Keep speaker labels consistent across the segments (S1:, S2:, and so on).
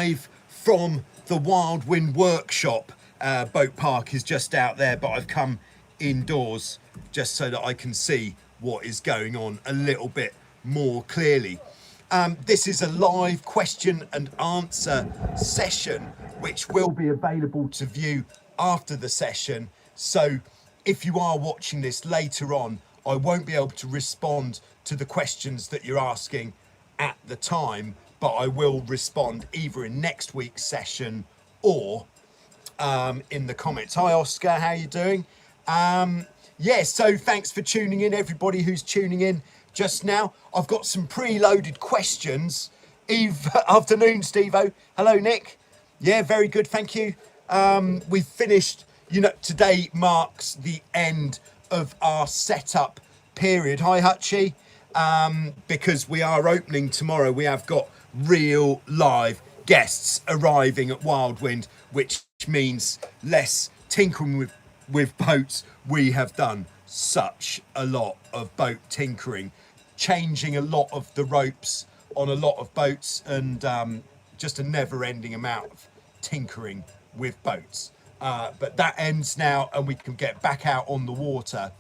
S1: live from the Wildwind workshop. Boat park is just out there, but I've come indoors just so that I can see what is going on a little bit more clearly. This is a live question and answer session which will be available to view after the session. So if you are watching this later on, I won't be able to respond to the questions that you're asking at the time, but I will respond either in next week's session or in the comments. Hi Oscar, how you doing? Yeah, so thanks for tuning in, everybody who's tuning in just now. I've got some preloaded questions. Afternoon, Steve-O. Hello, Nick. Yeah, very good, thank you. We've finished, you know, today marks the end of our setup period. Hi, Hutchie. Because we are opening tomorrow, we have got real live guests arriving at Wildwind, which means less tinkering with boats. We have done such a lot of boat tinkering, changing a lot of the ropes on a lot of boats, and just a never-ending amount of tinkering with boats. But that ends now, and we can get back out on the water,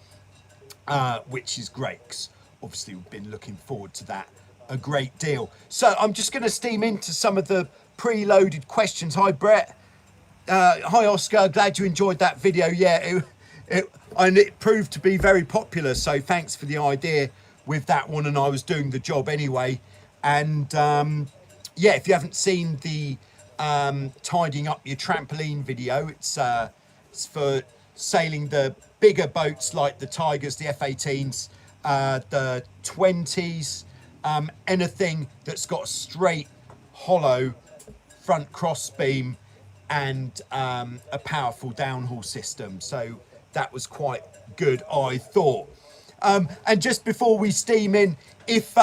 S1: which is great, 'cause obviously we've been looking forward to that a great deal. So I'm just going to steam into some of the preloaded questions. Hi Brett. Hi Oscar, glad you enjoyed that video. Yeah, it proved to be very popular, so thanks for the idea with that one, and I was doing the job anyway. And yeah, if you haven't seen the tidying up your trampoline video, it's for sailing the bigger boats like the Tigers, the F-18s, the 20s, anything that's got a straight hollow front crossbeam and a powerful downhaul system. So that was quite good, I thought. And just before we steam in, if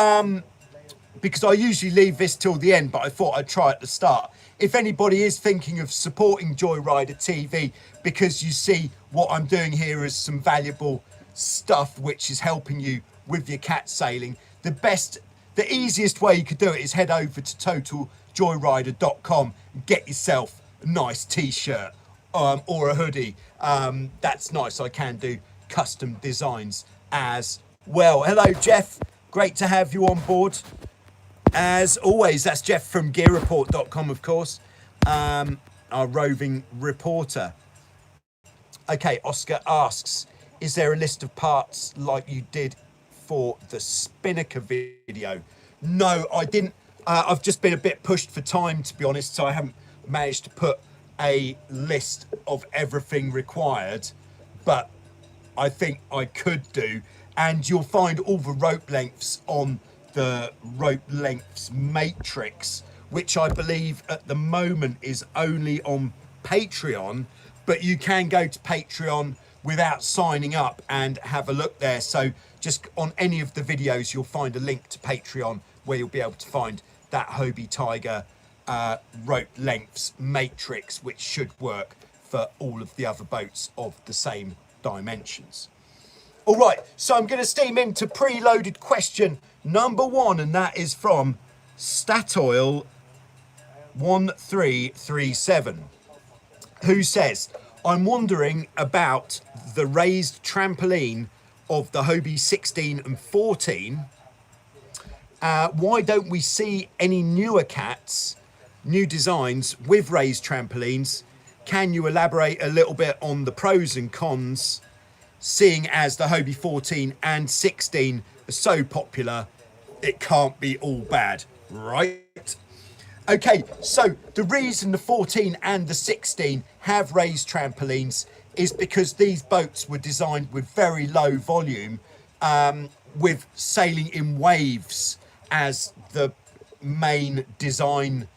S1: because I usually leave this till the end, but I thought I'd try at the start. If anybody is thinking of supporting Joyrider TV, because you see what I'm doing here is some valuable stuff which is helping you with your cat sailing, the easiest way you could do it is head over to totaljoyrider.com and get yourself a nice t-shirt or a hoodie. That's nice. I can do custom designs as well. Hello Jeff, great to have you on board as always. That's Jeff from gearreport.com, of course, our roving reporter. Okay, Oscar asks, is there a list of parts like you did for the spinnaker video? No, I didn't. I've just been a bit pushed for time, to be honest, so I haven't managed to put a list of everything required, but I think I could do. And you'll find all the rope lengths on the rope lengths matrix, which I believe at the moment is only on Patreon, but you can go to Patreon without signing up and have a look there. So just on any of the videos, you'll find a link to Patreon where you'll be able to find that Hobie Tiger rope lengths matrix, which should work for all of the other boats of the same dimensions. All right, so I'm going to steam into preloaded question number one, and that is from Statoil 1337, who says, I'm wondering about the raised trampoline of the Hobie 16 and 14. Why don't we see any newer cats, new designs with raised trampolines? Can you elaborate a little bit on the pros and cons, seeing as the Hobie 14 and 16 are so popular? It can't be all bad, right? Okay, so the reason the 14 and the 16 have raised trampolines is because these boats were designed with very low volume, with sailing in waves as the main design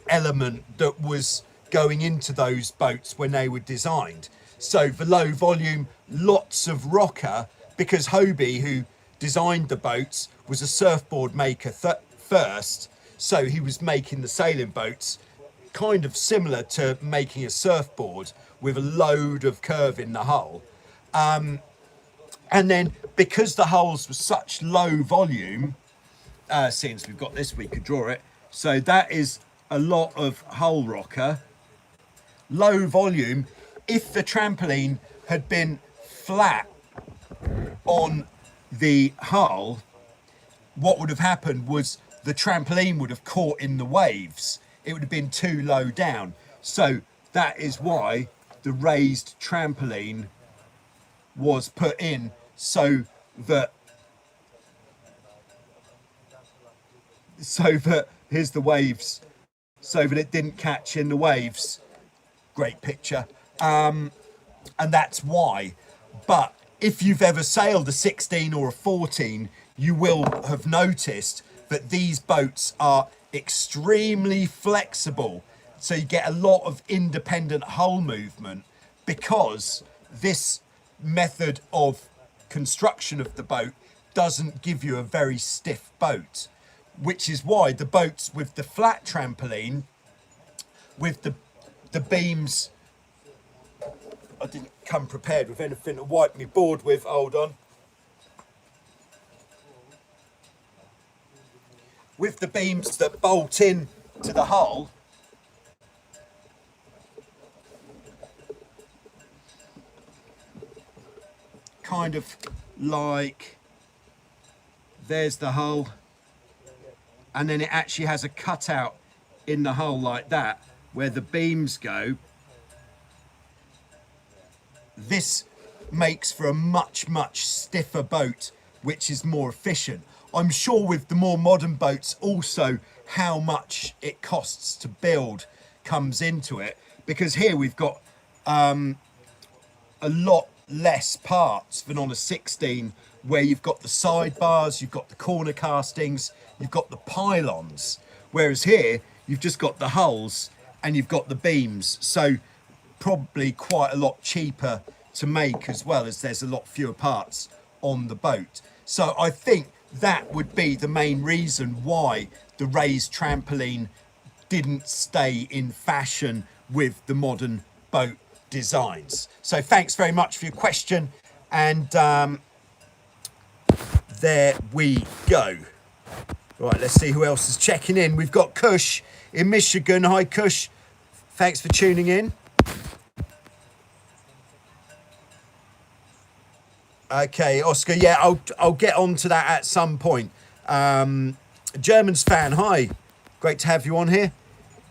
S1: element that was going into those boats when they were designed. So the low volume, lots of rocker, because Hobie, who designed the boats, was a surfboard maker first, so he was making the sailing boats kind of similar to making a surfboard with a load of curve in the hull. And then because the hulls were such low volume, since we've got this, we could draw it, So that is a lot of hull rocker. Low volume. If the trampoline had been flat on the hull, what would have happened was the trampoline would have caught in the waves. It would have been too low down. So that is why the raised trampoline was put in, so that here's the waves, so that it didn't catch in the waves. Great picture. And that's why. But if you've ever sailed a 16 or a 14, you will have noticed that these boats are extremely flexible. So you get a lot of independent hull movement, because this method of construction of the boat doesn't give you a very stiff boat, which is why the boats with the flat trampoline, with the beams, I didn't come prepared with anything to wipe me board with, hold on. With the beams that bolt in to the hull, kind of like, there's the hull, and then it actually has a cutout in the hull like that, where the beams go. This makes for a much stiffer boat, which is more efficient. I'm sure with the more modern boats also how much it costs to build comes into it, because here we've got a lot less parts than on a 16, where you've got the sidebars, you've got the corner castings, you've got the pylons, whereas here you've just got the hulls and you've got the beams. So probably quite a lot cheaper to make, as well as there's a lot fewer parts on the boat. So I think that would be the main reason why the raised trampoline didn't stay in fashion with the modern boat designs. So thanks very much for your question, and there we go. Right, let's see who else is checking in. We've got Kush in Michigan. Hi Kush, thanks for tuning in. Okay, Oscar, yeah, I'll get on to that at some point. Germans fan, hi, great to have you on here.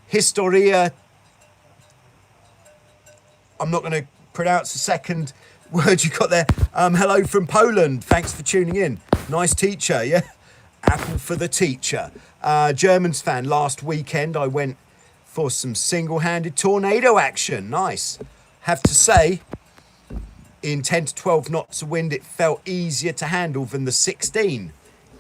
S1: Historia, I'm not going to pronounce the second word you got there. Hello from Poland, thanks for tuning in. Nice teacher, yeah? Apple for the teacher. Germans fan, last weekend I went for some single-handed tornado action. Nice. Have to say, in 10 to 12 knots of wind, it felt easier to handle than the 16.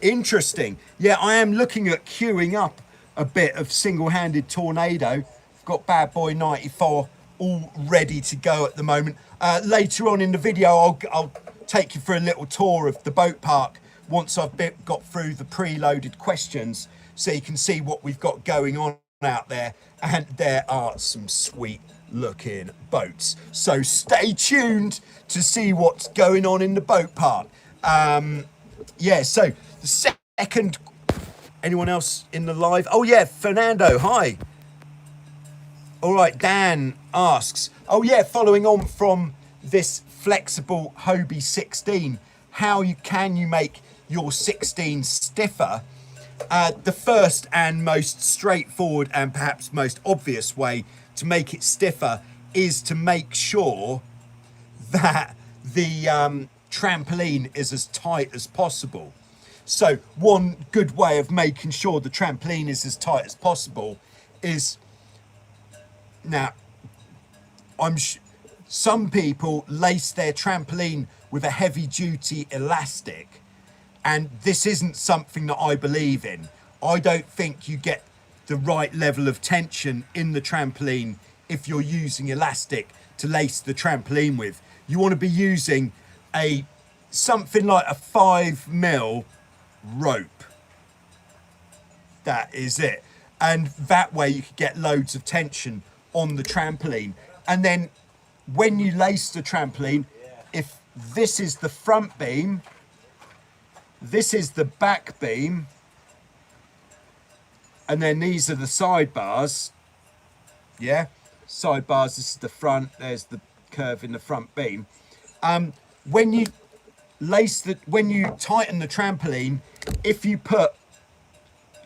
S1: Interesting. Yeah, I am looking at queuing up a bit of single-handed tornado. I've got Bad Boy 94 all ready to go at the moment. Later on in the video, I'll take you for a little tour of the boat park once I've got through the preloaded questions, so you can see what we've got going on out there. And there are some sweet looking boats, so stay tuned to see what's going on in the boat park. Yeah, so the second, anyone else in the live? Oh yeah, Fernando, hi. All right, Dan asks, oh yeah, following on from this flexible Hobie 16, how can you make your 16 stiffer? The first and most straightforward and perhaps most obvious way to make it stiffer is to make sure that the trampoline is as tight as possible. So one good way of making sure the trampoline is as tight as possible is, now some people lace their trampoline with a heavy duty elastic, and this isn't something that I believe in. I don't think you get the right level of tension in the trampoline if you're using elastic to lace the trampoline with. You want to be using something like a 5mm rope. That is it. And that way you can get loads of tension on the trampoline. And then when you lace the trampoline, if this is the front beam, this is the back beam, And then these are the sidebars. Yeah, sidebars, this is the front, there's the curve in the front beam. When you tighten the trampoline, if you put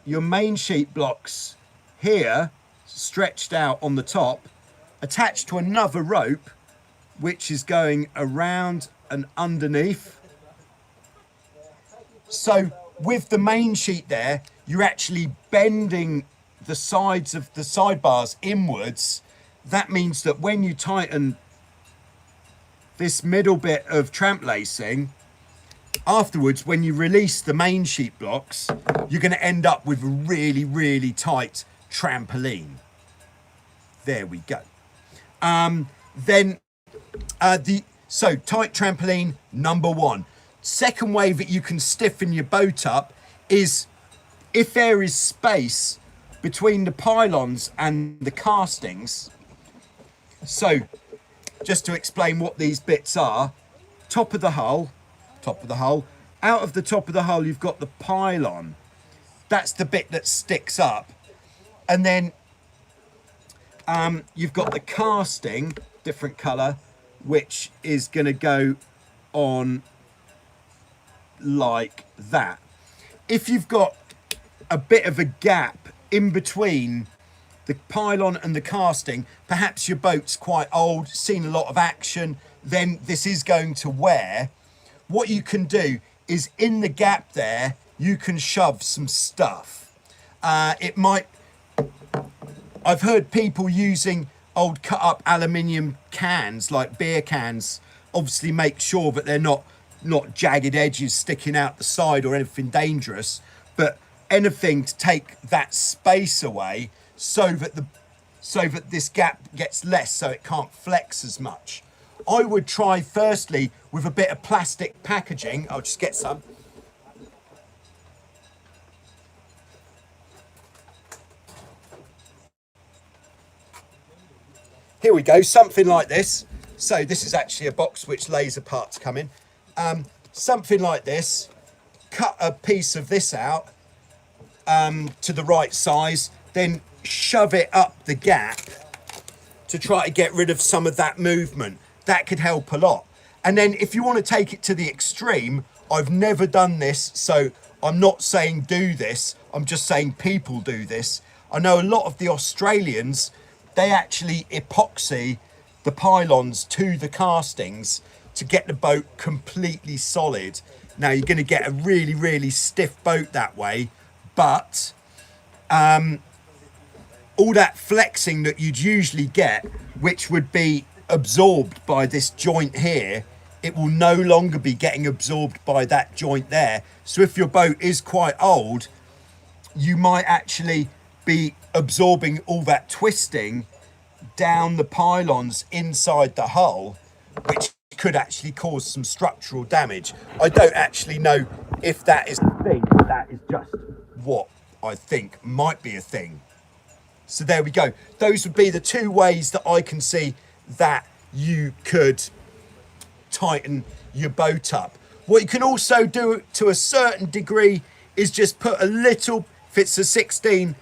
S1: your main sheet blocks here, stretched out on the top, attached to another rope, which is going around and underneath. So with the main sheet there, you're actually bending the sides of the sidebars inwards. That means that when you tighten this middle bit of tramp lacing, afterwards, when you release the main sheet blocks, you're going to end up with a really, really tight trampoline. There we go. So tight trampoline, number one. Second way that you can stiffen your boat up is if there is space between the pylons and the castings. So just to explain what these bits are, top of the hull, out of the top of the hull you've got the pylon. That's the bit that sticks up. And then you've got the casting, different colour, which is going to go on like that. If you've got a bit of a gap in between the pylon and the casting, perhaps your boat's quite old, seen a lot of action, then this is going to wear. What you can do is in the gap there, you can shove some stuff. I've heard people using old cut up aluminium cans, like beer cans, obviously make sure that they're not jagged edges sticking out the side or anything dangerous, but anything to take that space away so that this gap gets less, so it can't flex as much. I would try firstly with a bit of plastic packaging. I'll just get some. Here we go, something like this. So this is actually a box which laser parts come in. Something like this. Cut a piece of this out to the right size, then shove it up the gap to try to get rid of some of that movement. That could help a lot. And then if you want to take it to the extreme, I've never done this, so I'm not saying do this, I'm just saying people do this. I know a lot of the Australians, they actually epoxy the pylons to the castings to get the boat completely solid. Now you're going to get a really, really stiff boat that way, but all that flexing that you'd usually get, which would be absorbed by this joint here, it will no longer be getting absorbed by that joint there. So if your boat is quite old, you might actually be absorbing all that twisting down the pylons inside the hull, which could actually cause some structural damage. I don't actually know if that is a thing. That is just what I think might be a thing. So there we go. Those would be the two ways that I can see that you could tighten your boat up. What you can also do to a certain degree is just put a little, if it's a 16,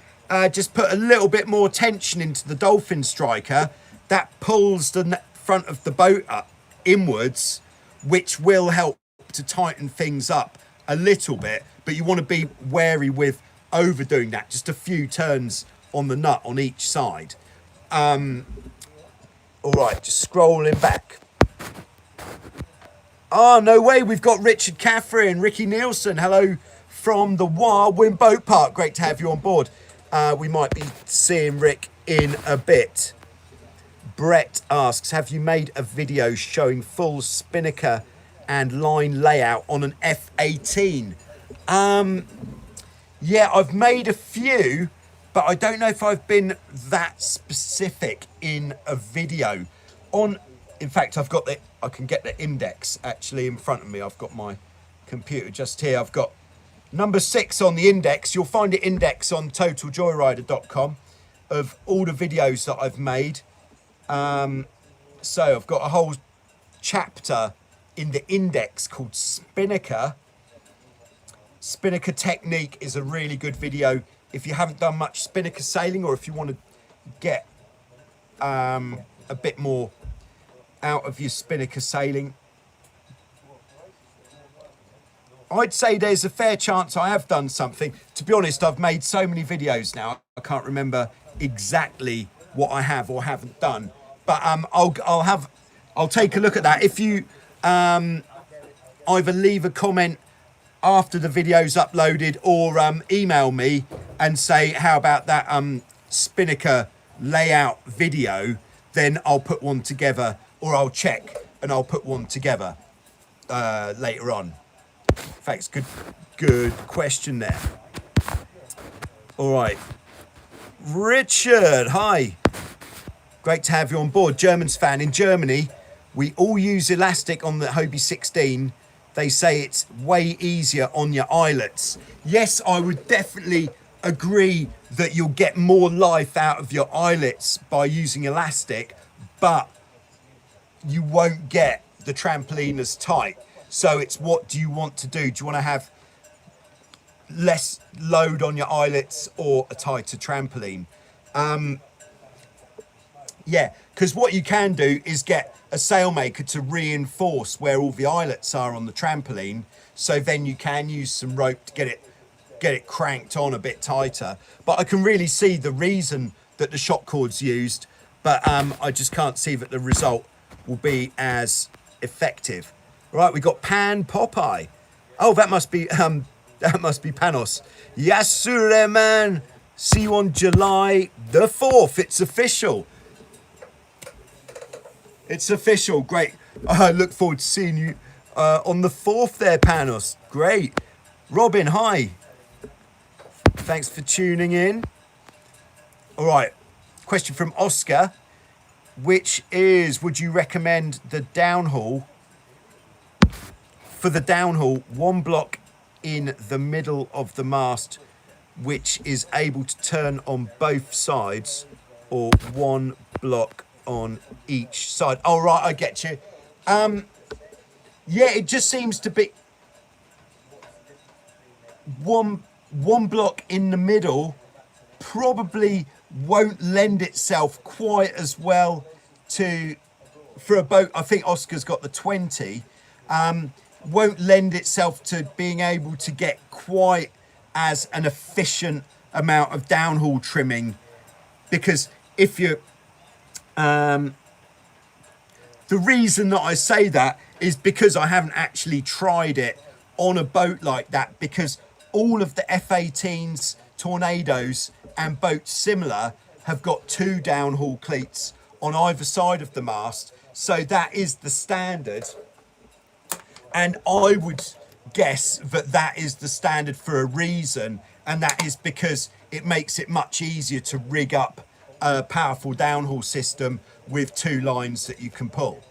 S1: just put a little bit more tension into the dolphin striker. That pulls the front of the boat up inwards, which will help to tighten things up a little bit, but you want to be wary with overdoing that. Just a few turns on the nut on each side. All right, just scrolling back. Oh, no way, we've got Richard Catherine, Ricky Nielsen. Hello from the Wildwind Boat Park. Great to have you on board. We might be seeing Rick in a bit. Brett asks, have you made a video showing full spinnaker and line layout on an F18? Yeah, I've made a few, but I don't know if I've been that specific in a video. In fact, I can get the index actually in front of me. I've got my computer just here. I've got number 6 on the index. You'll find the index on totaljoyrider.com of all the videos that I've made. So I've got a whole chapter in the index called Spinnaker. Spinnaker technique is a really good video if you haven't done much spinnaker sailing, or if you want to get a bit more out of your spinnaker sailing, I'd say there's a fair chance I have done something. To be honest, I've made so many videos now, I can't remember exactly what I have or haven't done. But I'll take a look at that. If you either leave a comment after the video's uploaded, or email me and say, how about that spinnaker layout video, then I'll put one together, or I'll check and I'll put one together later on. Thanks, good question there. All right, Richard, hi. Great to have you on board. Germans fan. In Germany, we all use elastic on the Hobie 16. They say it's way easier on your eyelets. Yes, I would definitely agree that you'll get more life out of your eyelets by using elastic, but you won't get the trampoline as tight. So it's, what do you want to do? Do you want to have less load on your eyelets or a tighter trampoline? Yeah, because what you can do is get a sailmaker to reinforce where all the eyelets are on the trampoline, so then you can use some rope to get it cranked on a bit tighter. But I can really see the reason that the shock cord's used, but I just can't see that the result will be as effective. Right, we got Pan Popeye. Oh, that must be Panos. Yes, sir, man. See you on July the 4th. It's official. It's official. Great. I look forward to seeing you on the 4th there, Panos. Great. Robin, hi. Thanks for tuning in. All right. Question from Oscar, which is, would you recommend the downhaul? For the downhaul, one block in the middle of the mast, which is able to turn on both sides, or one block on each side? Oh, right, I get you. Yeah, it just seems to be one block in the middle probably won't lend itself quite as well for a boat. I think Oscar's got the 20. Won't lend itself to being able to get quite as an efficient amount of downhaul trimming, because if you the reason that I say that is because I haven't actually tried it on a boat like that, because all of the F-18s, Tornadoes and boats similar have got 2 downhaul cleats on either side of the mast, so that is the standard. And I would guess that that is the standard for a reason, and that is because it makes it much easier to rig up a powerful downhaul system with 2 lines that you can pull.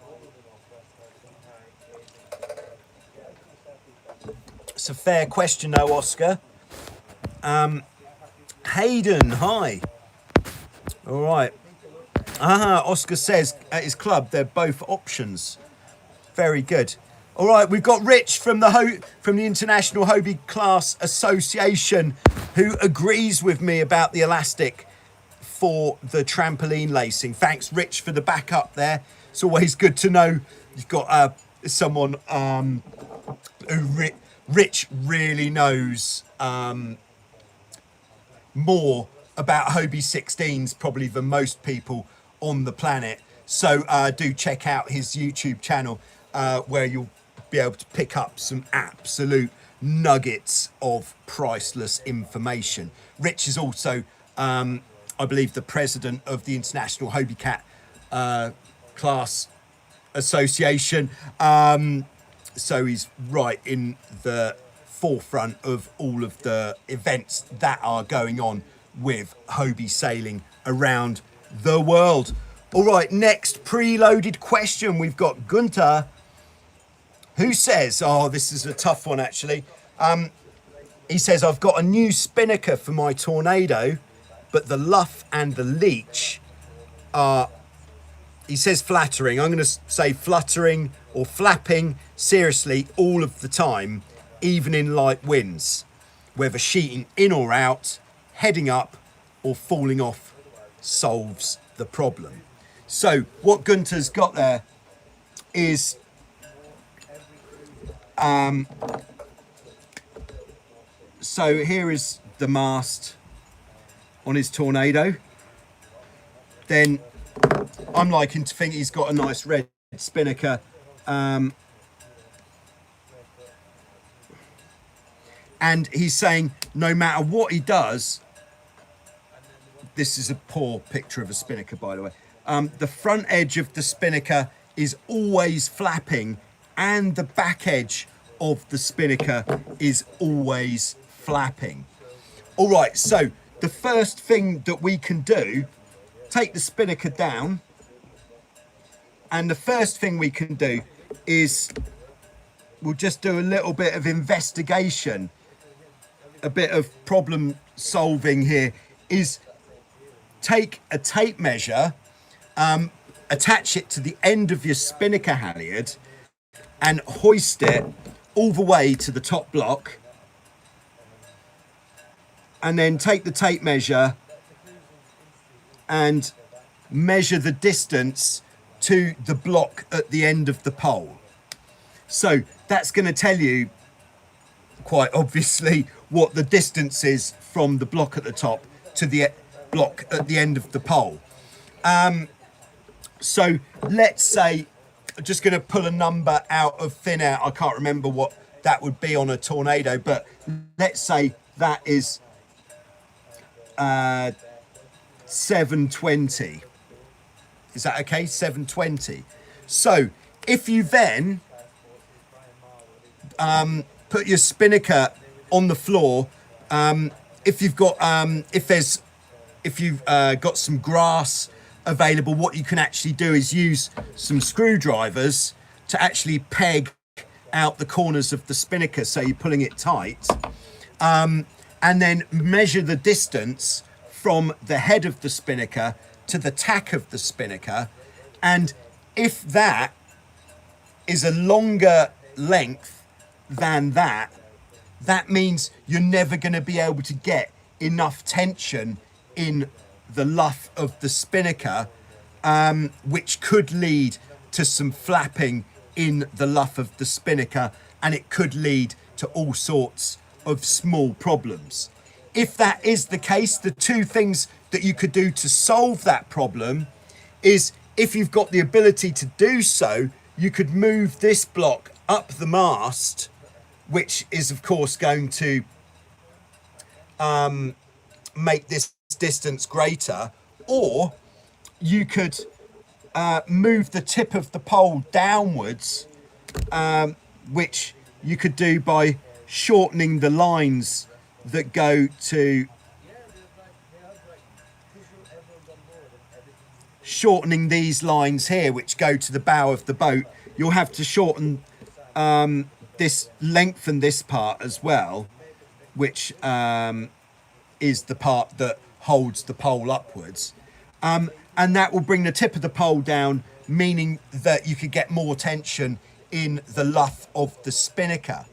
S1: It's a fair question though, Oscar. Hayden, hi. All right. Oscar says at his club they're both options. Very good. All right, we've got Rich from the International Hobie Class Association, who agrees with me about the elastic for the trampoline lacing. Thanks, Rich, for the backup there. It's always good to know you've got someone who Rich really knows more about Hobie 16s probably than most people on the planet. So do check out his YouTube channel where you'll be able to pick up some absolute nuggets of priceless information. Rich is also, I believe, the president of the International Wildcat Class Association. So he's right in the forefront of all of the events that are going on with Hobie sailing around the world. All right, next preloaded question. We've got Gunter, who says, oh, this is a tough one actually. He says, I've got a new spinnaker for my Tornado, but the luff and the leech are, he says flattering. I'm going to say fluttering or flapping seriously all of the time, even in light winds, whether sheeting in or out, heading up or falling off solves the problem. So what Gunther's got there is so here is the mast on his Tornado. Then I'm liking to think he's got a nice red spinnaker. And he's saying no matter what he does, this is a poor picture of a spinnaker, by the way. The front edge of the spinnaker is always flapping and the back edge of the spinnaker is always flapping. All right, so the first thing that we can do, take the spinnaker down, and the first thing we can do is we'll just do a little bit of investigation, a bit of problem solving here, is take a tape measure, attach it to the end of your spinnaker halyard and hoist it all the way to the top block, and then take the tape measure and measure the distance to the block at the end of the pole. So that's going to tell you quite obviously what the distance is from the block at the top to the block at the end of the pole. So let's say, I'm just going to pull a number out of thin air. I can't remember what that would be on a Tornado, but let's say that is 720. Is that okay? 720. So if you then put your spinnaker on the floor, if you've got got some grass available, what you can actually do is use some screwdrivers to actually peg out the corners of the spinnaker so you're pulling it tight, and then measure the distance from the head of the spinnaker to the tack of the spinnaker. And if that is a longer length than that, that means you're never going to be able to get enough tension in the luff of the spinnaker, which could lead to some flapping in the luff of the spinnaker, and it could lead to all sorts of small problems. If that is the case, the two things that you could do to solve that problem is, if you've got the ability to do so, you could move this block up the mast, which is of course going to make this distance greater, or you could move the tip of the pole downwards, which you could do by shortening the lines that go to these lines here, which go to the bow of the boat. You'll have to shorten this, lengthen this part as well, which is the part that holds the pole upwards, and that will bring the tip of the pole down, meaning that you could get more tension in the luff of the spinnaker,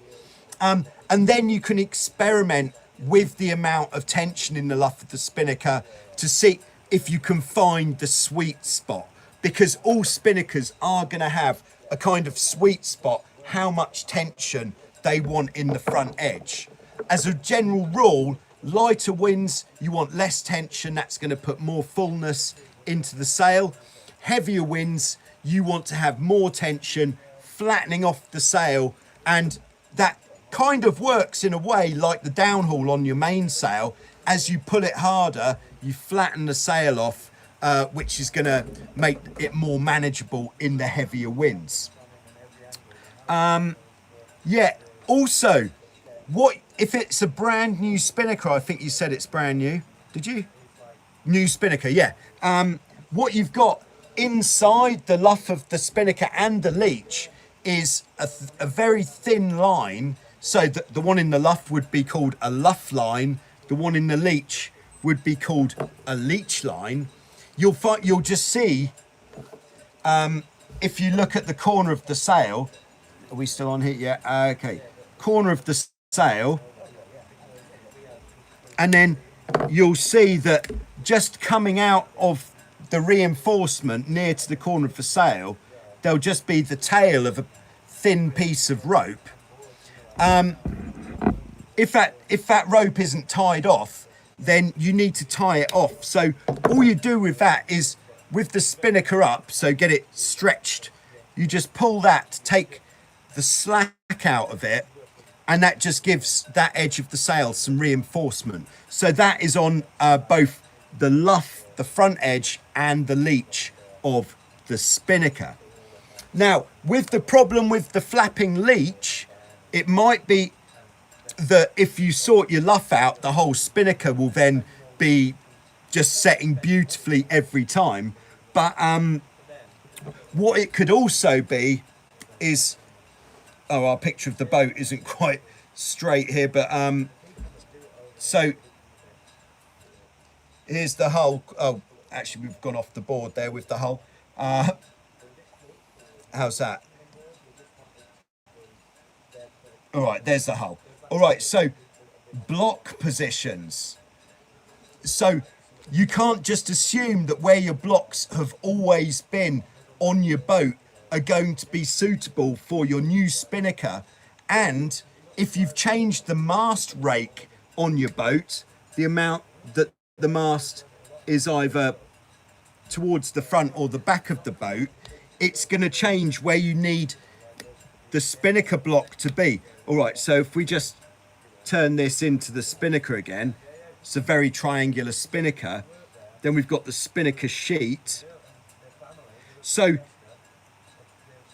S1: and then you can experiment with the amount of tension in the luff of the spinnaker to see if you can find the sweet spot, because all spinnakers are going to have a kind of sweet spot, how much tension they want in the front edge. As a general rule, lighter winds, you want less tension, that's going to put more fullness into the sail. Heavier winds, you want to have more tension, flattening off the sail, and that kind of works in a way like the downhaul on your mainsail. As you pull it harder, you flatten the sail off, which is going to make it more manageable in the heavier winds. Yeah, also, what if it's a brand new spinnaker? I think you said it's brand new, did you? New spinnaker, yeah. What you've got inside the luff of the spinnaker and the leech is a very thin line. So the one in the luff would be called a luff line. The one in the leech would be called a leech line. You'll just see, if you look at the corner of the sail, are we still on here? Yeah, okay. Corner of the sail, and then you'll see that just coming out of the reinforcement near to the corner of the sail, there'll just be the tail of a thin piece of rope. If that rope isn't tied off, then you need to tie it off. So all you do with that is, with the spinnaker up, so get it stretched, you just pull that to take the slack out of it, and that just gives that edge of the sail some reinforcement. So that is on both the luff, the front edge, and the leech of the spinnaker. Now, with the problem with the flapping leech, it might be that if you sort your luff out, the whole spinnaker will then be just setting beautifully every time. But what it could also be is, oh, our picture of the boat isn't quite straight here, but so here's the hull. Oh, actually, we've gone off the board there with the hull. How's that? All right, there's the hull. All right, so block positions. So you can't just assume that where your blocks have always been on your boat are going to be suitable for your new spinnaker. And if you've changed the mast rake on your boat, the amount that the mast is either towards the front or the back of the boat, it's going to change where you need the spinnaker block to be. All right, so if we just turn this into the spinnaker again, it's a very triangular spinnaker. Then we've got the spinnaker sheet. So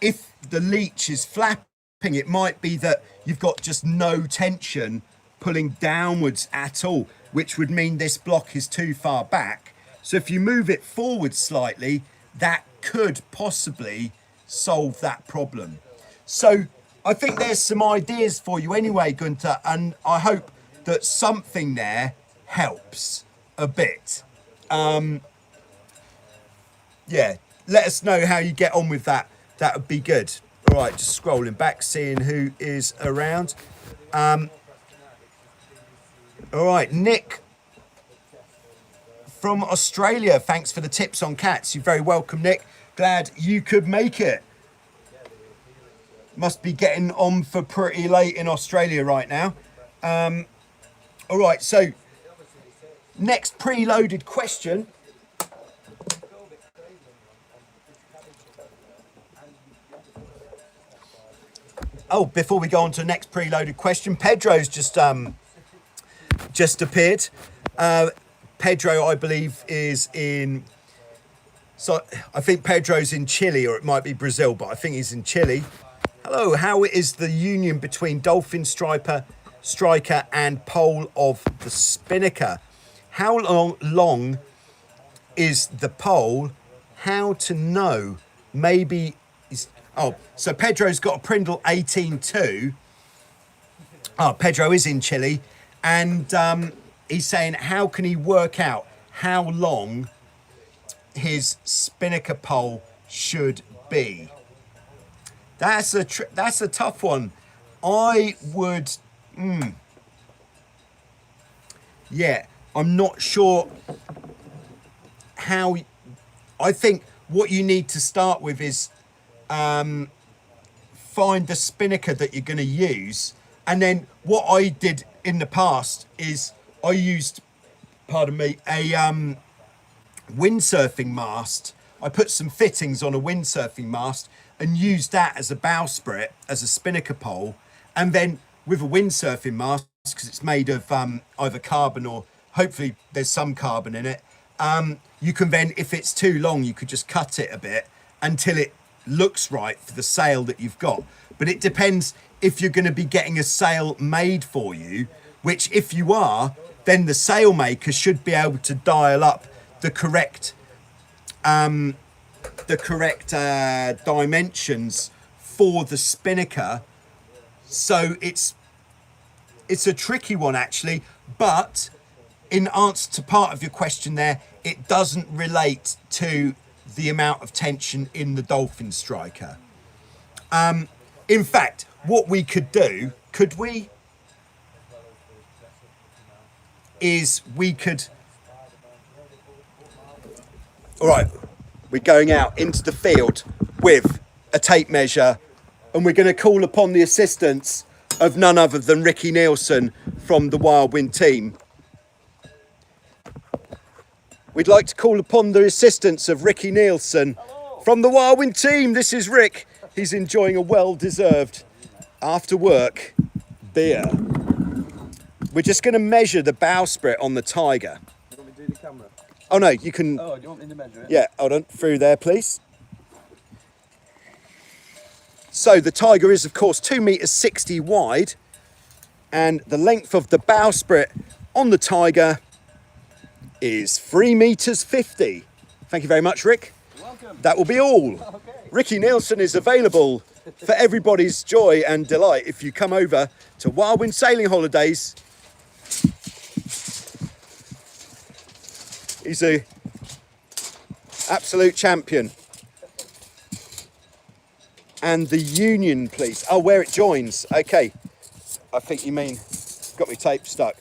S1: if the leech is flapping, it might be that you've got just no tension pulling downwards at all, which would mean this block is too far back. So if you move it forward slightly, that could possibly solve that problem. So I think there's some ideas for you anyway, Gunther, and I hope that something there helps a bit. Yeah, let us know how you get on with that. That would be good. All right, just scrolling back, seeing who is around. All right, Nick from Australia, thanks for the tips on cats. You're very welcome, Nick. Glad you could make it. Must be getting on for pretty late in Australia right now. All right, so next preloaded question. Oh, before we go on to the next preloaded question, Pedro's just appeared. Pedro, I believe, is in... So I think Pedro's in Chile, or it might be Brazil, but I think he's in Chile. Hello, how is the union between dolphin striker and pole of the spinnaker? How long is the pole? How to know? Maybe... Oh, so Pedro's got a Prindle 18.2. Oh, Pedro is in Chile. And he's saying, how can he work out how long his spinnaker pole should be? That's a tough one. I would... Yeah, I'm not sure how... I think what you need to start with is... find the spinnaker that you're going to use, and then what I did in the past is I used, pardon me, a windsurfing mast. I put some fittings on a windsurfing mast and used that as a bowsprit, as a spinnaker pole, and then with a windsurfing mast, because it's made of either carbon or hopefully there's some carbon in it, you can then, if it's too long, you could just cut it a bit until it looks right for the sail that you've got. But it depends if you're going to be getting a sail made for you, which if you are, then the sail maker should be able to dial up the correct dimensions for the spinnaker. So it's a tricky one actually, but in answer to part of your question there, it doesn't relate to the amount of tension in the dolphin striker. In fact, what we could do, could we? is we could... All right, we're going out into the field with a tape measure, and we're going to call upon the assistance of none other than Ricky Nielsen from the Wildwind team. We'd like to call upon the assistance of Ricky Nielsen from the Wildwind team. This is Rick. He's enjoying a well-deserved after work beer. We're just going to measure the bowsprit on the Tiger.
S2: You want me to do the camera?
S1: Oh no, you can...
S2: Oh, do you want me to measure it?
S1: Yeah, hold on, through there please. So the Tiger is of course 2 meters 60 wide, and the length of the bowsprit on the Tiger is 3 meters 50. Thank you very much, Rick.
S2: You're welcome.
S1: That will be all.
S2: Okay. Ricky
S1: Nielsen is available for everybody's joy and delight if you come over to Wildwind Sailing Holidays. He's a absolute champion. And the Union, please. Oh, where it joins. Okay. I think you mean, got my tape stuck.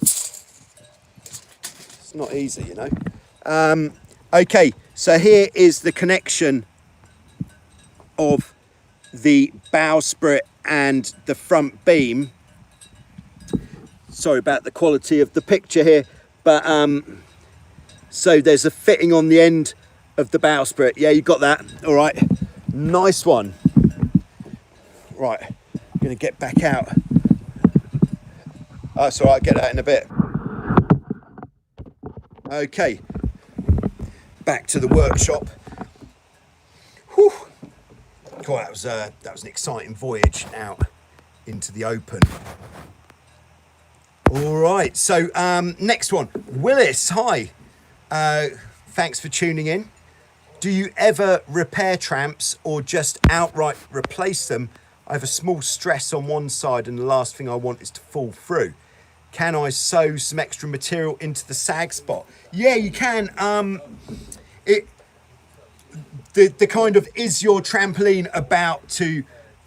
S1: It's not easy, you know. Okay, so here is the connection of the bowsprit and the front beam. Sorry about the quality of the picture here, but so there's a fitting on the end of the bowsprit. Yeah, you got that. All right, nice one. Right, I'm gonna get back out. Oh, it's all right, get that in a bit. Okay, back to the workshop. Whew. God, that was an exciting voyage out into the open. All right, so next one, Willis. Hi, thanks for tuning in. Do you ever repair tramps or just outright replace them? I have a small stress on one side, and the last thing I want is to fall through. Can I sew some extra material into the sag spot? Yeah, you can. The kind of, is your trampoline about to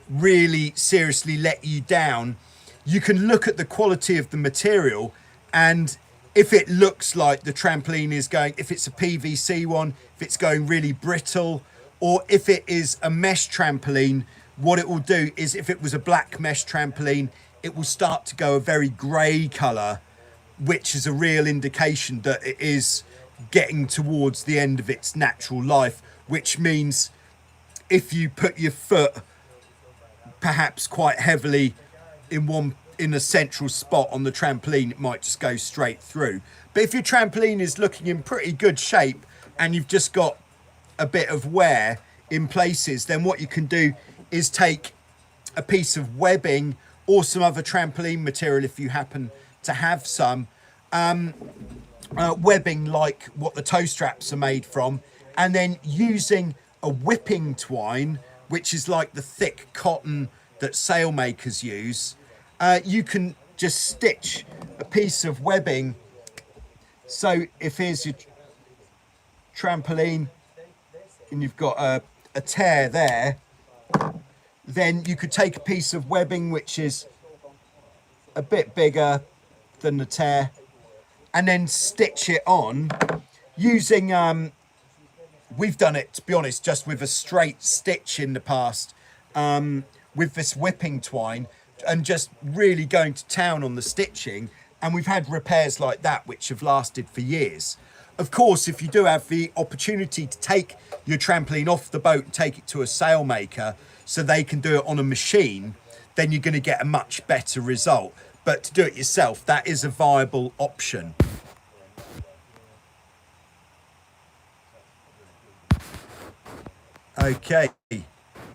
S1: really seriously let you down? You can look at the quality of the material, and if it looks like the trampoline is going, if it's a PVC one, if it's going really brittle, or if it is a mesh trampoline, what it will do is, if it was a black mesh trampoline, it will start to go a very grey colour, which is a real indication that it is getting towards the end of its natural life, which means if you put your foot perhaps quite heavily in a central spot on the trampoline, it might just go straight through. But if your trampoline is looking in pretty good shape and you've just got a bit of wear in places, then what you can do is take a piece of webbing or some other trampoline material, if you happen to have some, webbing like what the toe straps are made from, and then using a whipping twine, which is like the thick cotton that sailmakers use, you can just stitch a piece of webbing. So if here's your trampoline and you've got a tear there, then you could take a piece of webbing which is a bit bigger than the tear and then stitch it on using we've done it, to be honest, just with a straight stitch in the past, with this whipping twine, and just really going to town on the stitching, and we've had repairs like that which have lasted for years. Of course, if you do have the opportunity to take your trampoline off the boat and take it to a sailmaker so they can do it on a machine, then you're going to get a much better result. But to do it yourself, that is a viable option. Okay,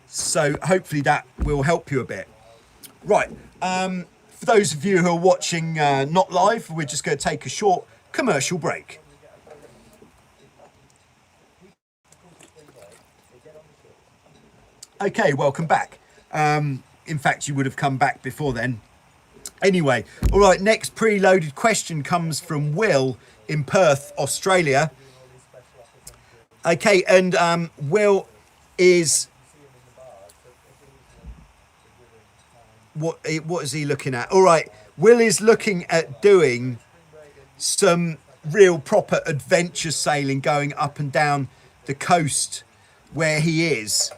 S1: so hopefully that will help you a bit. Right, for those of you who are watching not live, we're just going to take a short commercial break. Okay, welcome back. In fact, you would have come back before then. Anyway, all right, next preloaded question comes from Will in Perth, Australia. Okay, and Will is... What is he looking at? All right, Will is looking at doing some real proper adventure sailing going up and down the coast where he is,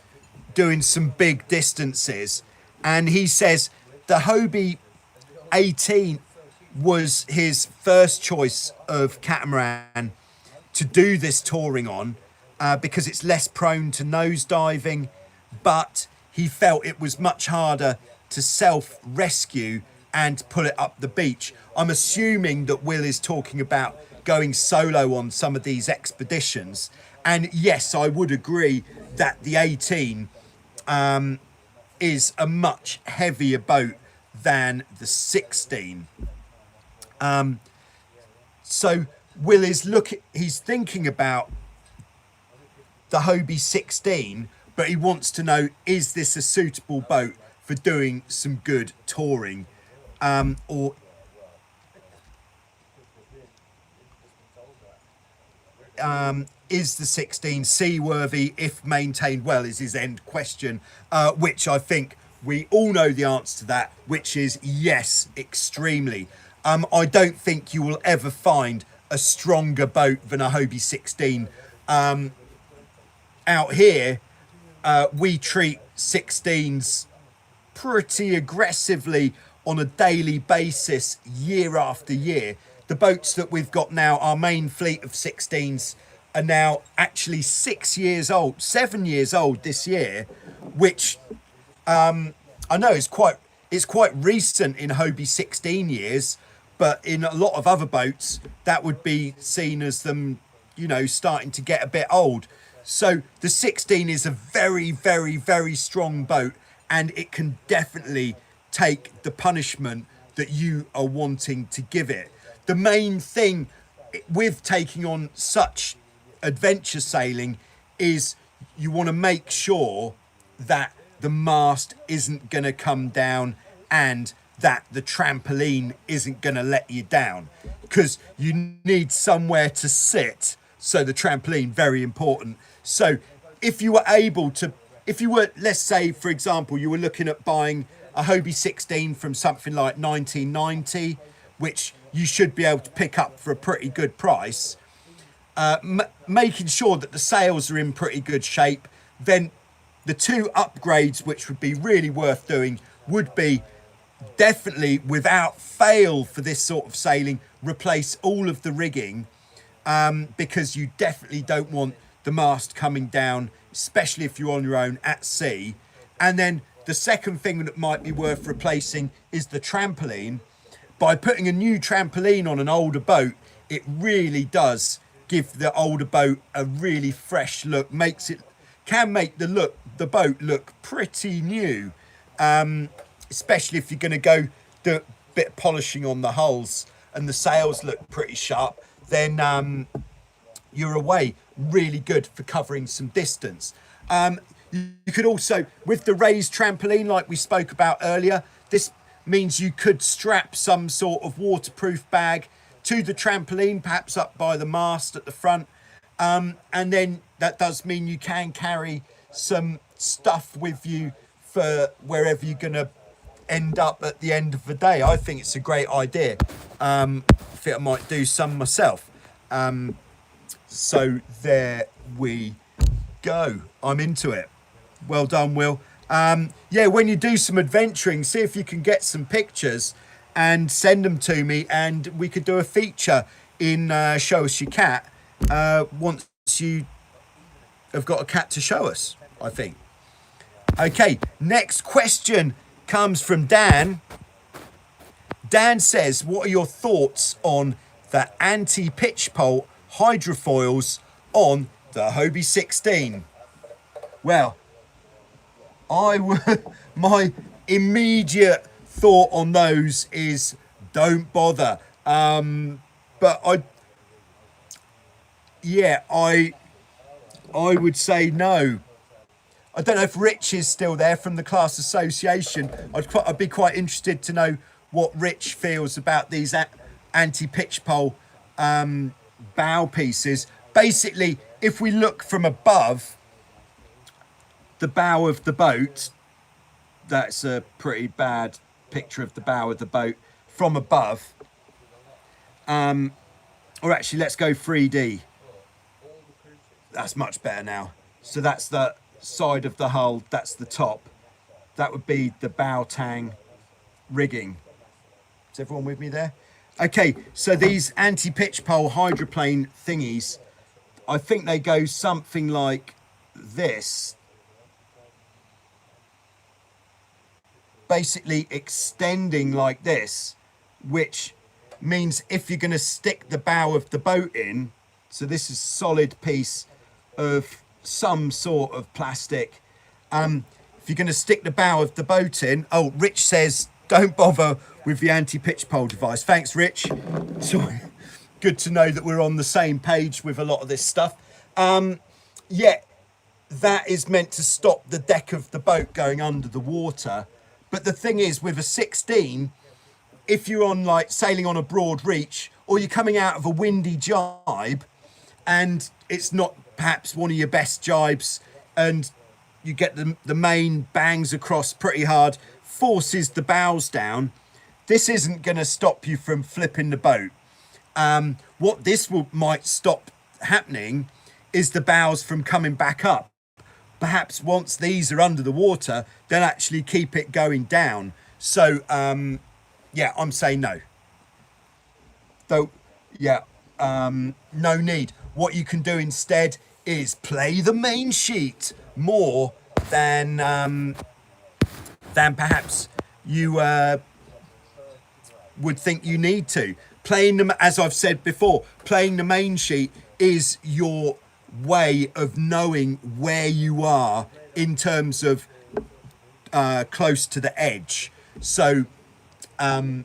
S1: doing some big distances. And he says the Hobie 18 was his first choice of catamaran to do this touring on, because it's less prone to nosediving, but he felt it was much harder to self-rescue and pull it up the beach. I'm assuming that Will is talking about going solo on some of these expeditions. And yes, I would agree that the 18 is a much heavier boat than the 16. So Will is he's thinking about the Hobie 16, but he wants to know, is this a suitable boat for doing some good touring? Or is the 16 seaworthy if maintained well, is his end question, which I think we all know the answer to that, which is yes, extremely. I don't think you will ever find a stronger boat than a Hobie 16. Out here, we treat 16s pretty aggressively on a daily basis, year after year. The boats that we've got now, our main fleet of 16s, are now actually 6 years old, 7 years old this year, which I know is quite recent in Hobie 16 years, but in a lot of other boats that would be seen as them, you know, starting to get a bit old. So the 16 is a very, very, very strong boat, and it can definitely take the punishment that you are wanting to give it. The main thing with taking on such adventure sailing is you want to make sure that the mast isn't going to come down and that the trampoline isn't going to let you down, because you need somewhere to sit. So the trampoline, very important. So if you were able to, let's say, for example, you were looking at buying a Hobie 16 from something like 1990, which you should be able to pick up for a pretty good price, making sure that the sails are in pretty good shape, then the two upgrades which would be really worth doing would be definitely, without fail, for this sort of sailing, replace all of the rigging, because you definitely don't want the mast coming down, especially if you're on your own at sea. And then the second thing that might be worth replacing is the trampoline. By putting a new trampoline on an older boat, it really does give the older boat a really fresh look, can make the boat look pretty new, especially if you're going to go do a bit of polishing on the hulls and the sails look pretty sharp, then you're away. Really good for covering some distance. You could also, with the raised trampoline like we spoke about earlier, this means you could strap some sort of waterproof bag to the trampoline, perhaps up by the mast at the front, and then that does mean you can carry some stuff with you for wherever you're going to end up at the end of the day. I think it's a great idea. I think I might do some myself. So there we go. I'm into it. Well done, Will. Yeah, when you do some adventuring, see if you can get some pictures and send them to me, and we could do a feature in Show Us Your Cat once you have got a cat to show us, I think. Okay, next question comes from Dan. Dan says, what are your thoughts on the anti-pitchpole hydrofoils on the Hobie 16? Well, my immediate thought on those is don't bother. But I would say no. I don't know if Rich is still there from the class association. I'd be quite interested to know what Rich feels about these anti-pitchpole bow pieces. Basically, if we look from above the bow of the boat, that's a pretty bad picture of the bow of the boat from above. Or actually, let's go 3D. That's much better now. So that's the side of the hull, that's the top. That would be the bow tang rigging. Is everyone with me there? Okay, so these anti-pitch pole hydroplane thingies, I think they go something like this. Basically extending like this, which means if you're going to stick the bow of the boat in, so this is solid piece of some sort of plastic. If you're going to stick the bow of the boat in, oh, Rich says, don't bother with the anti-pitch pole device. Thanks, Rich. So good to know that we're on the same page with a lot of this stuff. Yeah, that is meant to stop the deck of the boat going under the water. But the thing is, with a 16, if you're on like sailing on a broad reach, or you're coming out of a windy jibe and it's not perhaps one of your best jibes, and you get the main bangs across pretty hard, forces the bows down, this isn't going to stop you from flipping the boat. What this might stop happening is the bows from coming back up. Perhaps once these are under the water, they'll actually keep it going down. So, yeah, I'm saying no. Though, yeah, no need. What you can do instead is play the main sheet more than perhaps you would think you need to. Playing them, as I've said before, playing the main sheet is your way of knowing where you are in terms of close to the edge. So the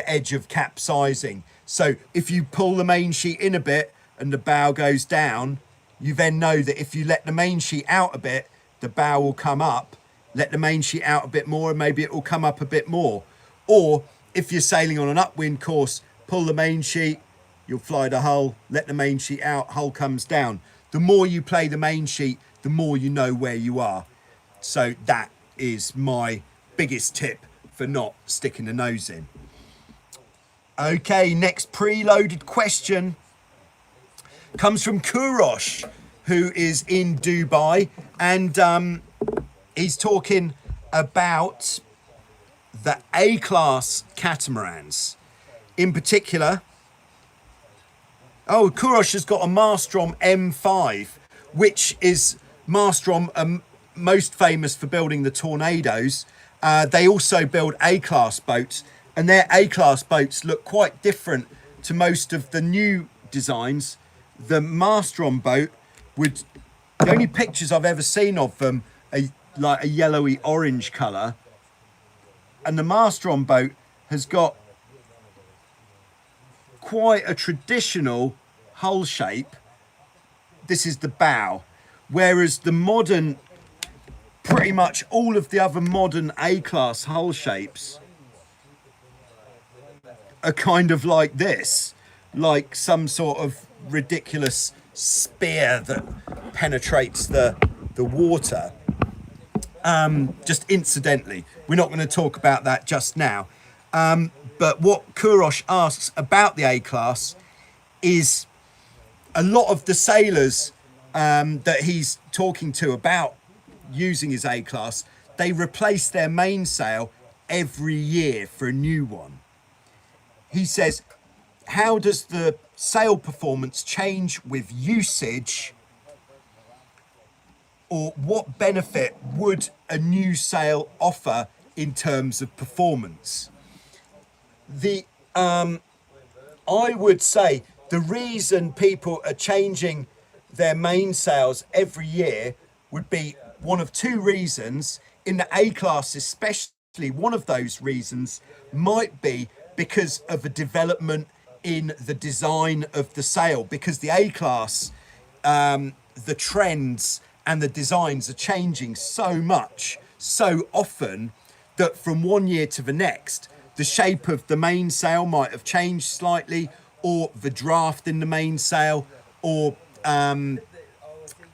S1: edge of capsizing. So if you pull the main sheet in a bit and the bow goes down, you then know that if you let the main sheet out a bit, the bow will come up. Let the main sheet out a bit more and maybe it will come up a bit more. Or if you're sailing on an upwind course, pull the main sheet, you'll fly the hull, let the main sheet out, hull comes down. The more you play the main sheet, the more you know where you are. So that is my biggest tip for not sticking the nose in. Okay, next preloaded question comes from Kurosh, who is in Dubai, and he's talking about the A-class catamarans. In particular, oh, Kurosh has got a Mastrom M5, which is Mastrom most famous for building the Tornadoes. They also build A-class boats, and their A-class boats look quite different to most of the new designs. The Mastrom boat would, the only pictures I've ever seen of them are like a yellowy orange colour, and the Mastrom boat has got quite a traditional hull shape. This is the bow, whereas the modern, pretty much all of the other modern A-class hull shapes are kind of like this, like some sort of ridiculous spear that penetrates the water. Just incidentally, we're not going to talk about that just now. But what Kurosh asks about the A-class is a lot of the sailors that he's talking to about using his A-class, they replace their mainsail every year for a new one. He says, how does the sail performance change with usage, or what benefit would a new sail offer in terms of performance? I would say the reason people are changing their mainsails every year would be one of two reasons. In the A-class especially, one of those reasons might be because of a development in the design of the sail, because the A-class, the trends and the designs are changing so much, so often, that from one year to the next, the shape of the mainsail might have changed slightly, or the draft in the mainsail, or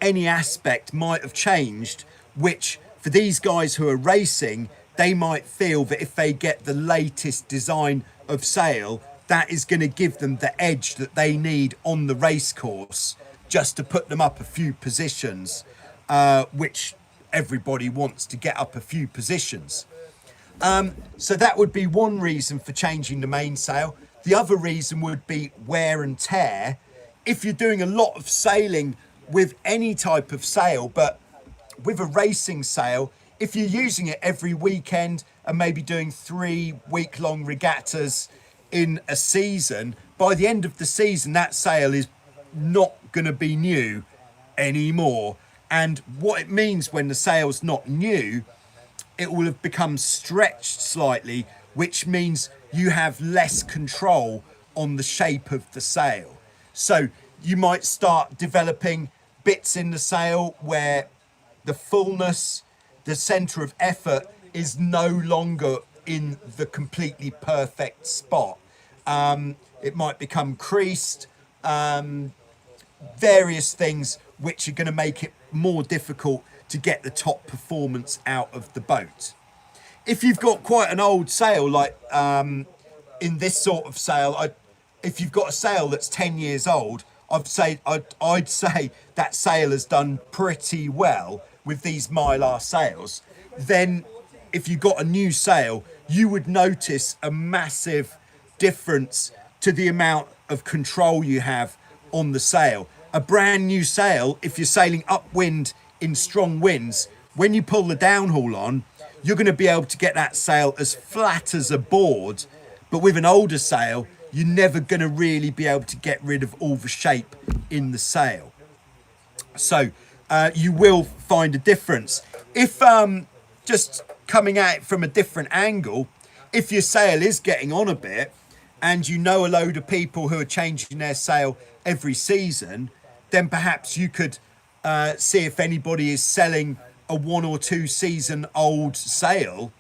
S1: any aspect might have changed, which for these guys who are racing, they might feel that if they get the latest design of sail, that is going to give them the edge that they need on the race course, just to put them up a few positions, which everybody wants to get up a few positions. So that would be one reason for changing the mainsail. The other reason would be wear and tear. If you're doing a lot of sailing with any type of sail, but with a racing sail, if you're using it every weekend and maybe doing 3 week-long regattas in a season, by the end of the season, that sail is not going to be new anymore. And what it means when the sail's not new, it will have become stretched slightly, which means you have less control on the shape of the sail. So you might start developing bits in the sail where the fullness, the center of effort is no longer in the completely perfect spot. It might become creased, various things which are going to make it more difficult to get the top performance out of the boat. If you've got quite an old sail, like in this sort of sail, if you've got a sail that's 10 years old, I'd say that sail has done pretty well with these Mylar sails. Then if you got a new sail, you would notice a massive difference to the amount of control you have on the sail. A brand new sail, if you're sailing upwind in strong winds, when you pull the downhaul on, you're going to be able to get that sail as flat as a board. But with an older sail, you're never going to really be able to get rid of all the shape in the sail. So you will find a difference. If just coming at it from a different angle, if your sail is getting on a bit and you know a load of people who are changing their sail every season, then perhaps you could see if anybody is selling a 1 or 2 season old sail,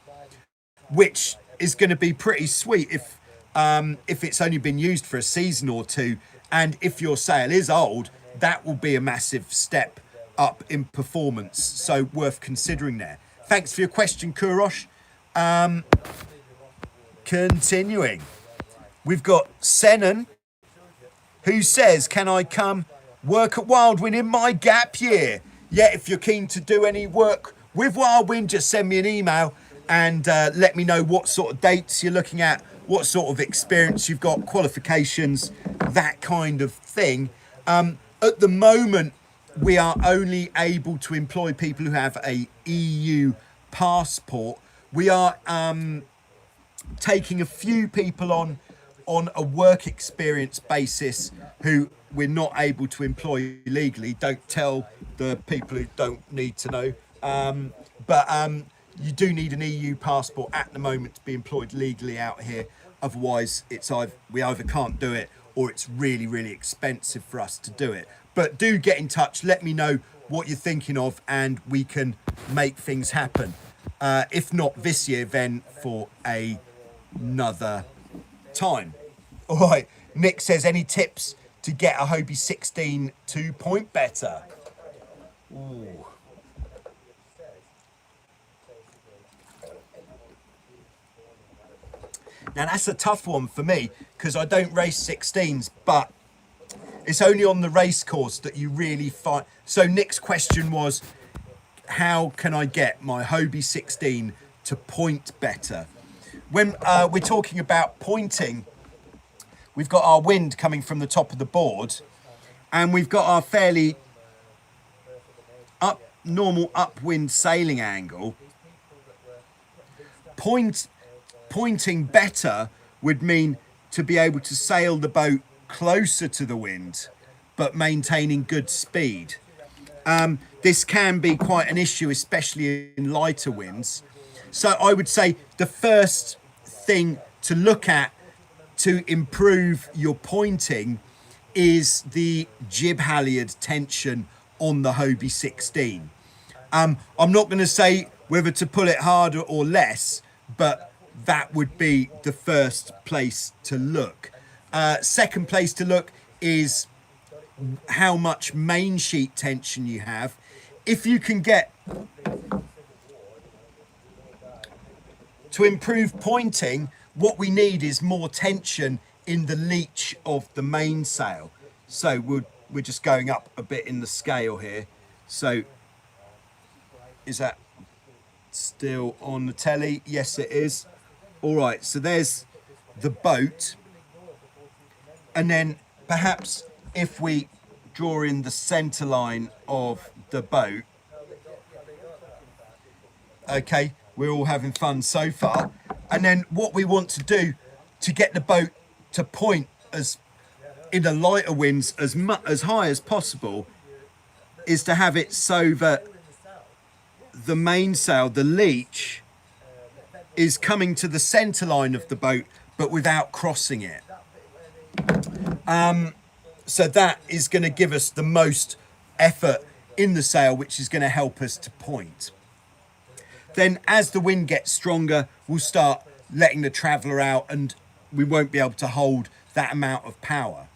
S1: which is going to be pretty sweet if it's only been used for a season or 2, and if your sail is old, that will be a massive step up in performance. So worth considering there. Thanks for your question, Kurosh. Continuing, we've got Senan, who says, can I come work at Wildwind in my gap year? Yeah, if you're keen to do any work with Wildwind, just send me an email and let me know what sort of dates you're looking at, what sort of experience you've got, qualifications, that kind of thing. At the moment, we are only able to employ people who have a EU passport. We are taking a few people on a work experience basis who we're not able to employ legally. Don't tell the people who don't need to know. But you do need an EU passport at the moment to be employed legally out here. Otherwise, we either can't do it or it's really, really expensive for us to do it. But do get in touch. Let me know what you're thinking of and we can make things happen. If not this year, then for another time. All right. Nick says, any tips to get a Hobie 16 to point better? Ooh. Now that's a tough one for me because I don't race 16s, but it's only on the race course that you really find. So Nick's question was, how can I get my Hobie 16 to point better? When we're talking about pointing, we've got our wind coming from the top of the board and we've got our fairly normal upwind sailing angle. Pointing better would mean to be able to sail the boat closer to the wind, but maintaining good speed. This can be quite an issue, especially in lighter winds. So I would say the first thing to look at to improve your pointing is the jib halyard tension on the Hobie 16. I'm not going to say whether to pull it harder or less, but that would be the first place to look. Second place to look is how much main sheet tension you have. If you can get to improve pointing, what we need is more tension in the leech of the mainsail. So we're just going up a bit in the scale here. So is that still on the telly? Yes, it is. All right, so there's the boat. And then perhaps if we draw in the center line of the boat. Okay, we're all having fun so far. And then what we want to do to get the boat to point as in the lighter winds as high as possible is to have it so that the mainsail, the leech, is coming to the center line of the boat, but without crossing it. So that is going to give us the most effort in the sail, which is going to help us to point. Then as the wind gets stronger, we'll start letting the traveller out and we won't be able to hold that amount of power.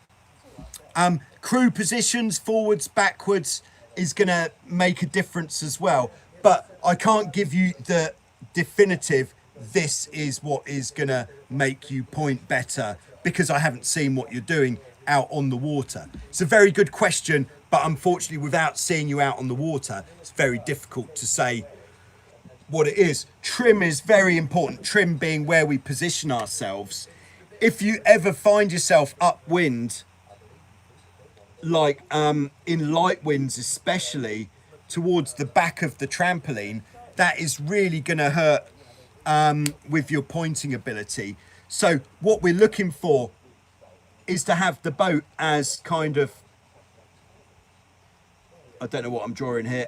S1: Crew positions, forwards, backwards, is going to make a difference as well. But I can't give you the definitive, this is what is going to make you point better, because I haven't seen what you're doing out on the water. It's a very good question, but unfortunately, without seeing you out on the water, it's very difficult to say what it is. Trim is very important, trim being where we position ourselves. If you ever find yourself upwind, like in light winds especially, towards the back of the trampoline, that is really going to hurt with your pointing ability. So what we're looking for is to have the boat as kind of, I don't know what I'm drawing here,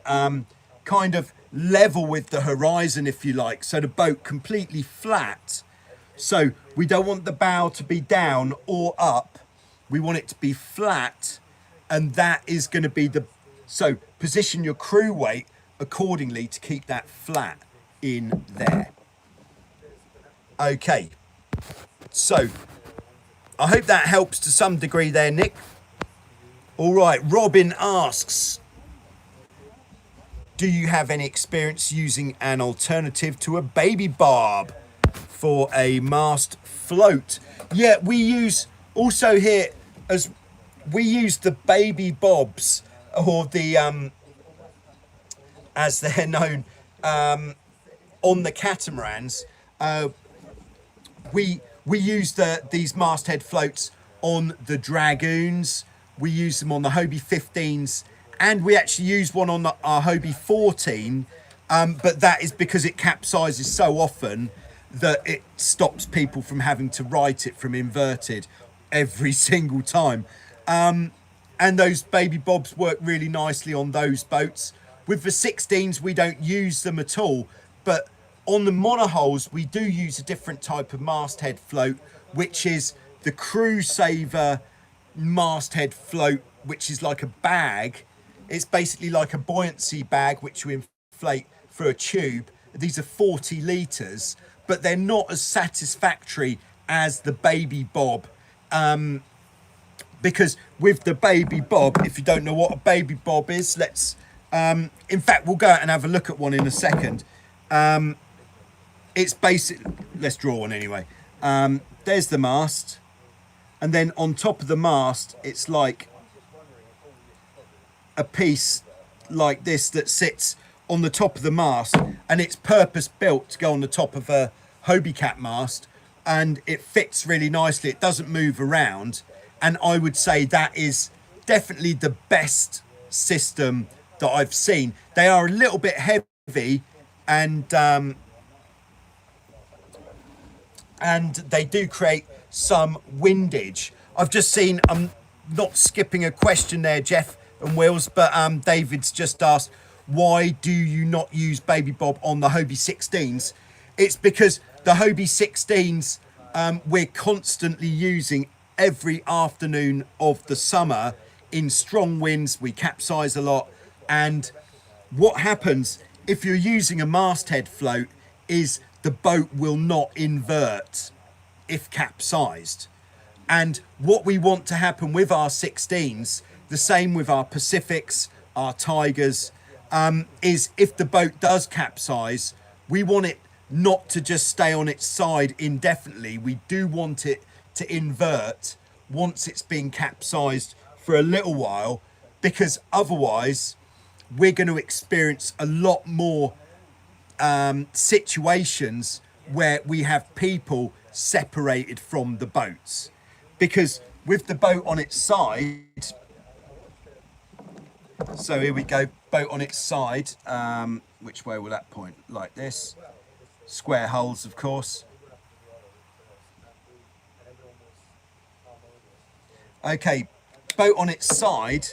S1: kind of level with the horizon, if you like. So the boat completely flat. So we don't want the bow to be down or up. We want it to be flat. And that is going to be the, so position your crew weight accordingly to keep that flat in there. Okay. So I hope that helps to some degree there, Nick. All right, Robin asks, do you have any experience using an alternative to a baby barb for a mast float? Yeah, we use also here, as we use the baby bobs, or the as they're known, on the catamarans. We use these masthead floats on the Dragoons. We use them on the Hobie 15s, and we actually use one on our Hobie 14. But that is because it capsizes so often that it stops people from having to right it from inverted every single time. And those baby bobs work really nicely on those boats. With the 16s, we don't use them at all, but on the monohulls, we do use a different type of masthead float, which is the Crew Saver masthead float, which is like a bag. It's basically like a buoyancy bag, which we inflate through a tube. These are 40 litres, but they're not as satisfactory as the baby bob. Because with the baby bob, if you don't know what a baby bob is, let's, in fact, we'll go out and have a look at one in a second. It's basic, let's draw one anyway. There's the mast, and then on top of the mast, it's like a piece like this that sits on the top of the mast, and it's purpose built to go on the top of a Hobie Cat mast, and it fits really nicely. It doesn't move around, and I would say that is definitely the best system that I've seen. They are a little bit heavy, and they do create some windage. I've just seen, I'm not skipping a question there, Jeff and Wills, but David's just asked, why do you not use baby bob on the Hobie 16s? It's because the Hobie 16s we're constantly using every afternoon of the summer in strong winds. We capsize a lot, and what happens if you're using a masthead float is the boat will not invert if capsized. And what we want to happen with our 16s, the same with our Pacifics, our Tigers, is if the boat does capsize, we want it not to just stay on its side indefinitely. We do want it to invert once it's been capsized for a little while, because otherwise we're going to experience a lot more situations where we have people separated from the boats. Because with the boat on its side, so here we go, boat on its side, which way will that point? Like this, square hulls of course. Okay, boat on its side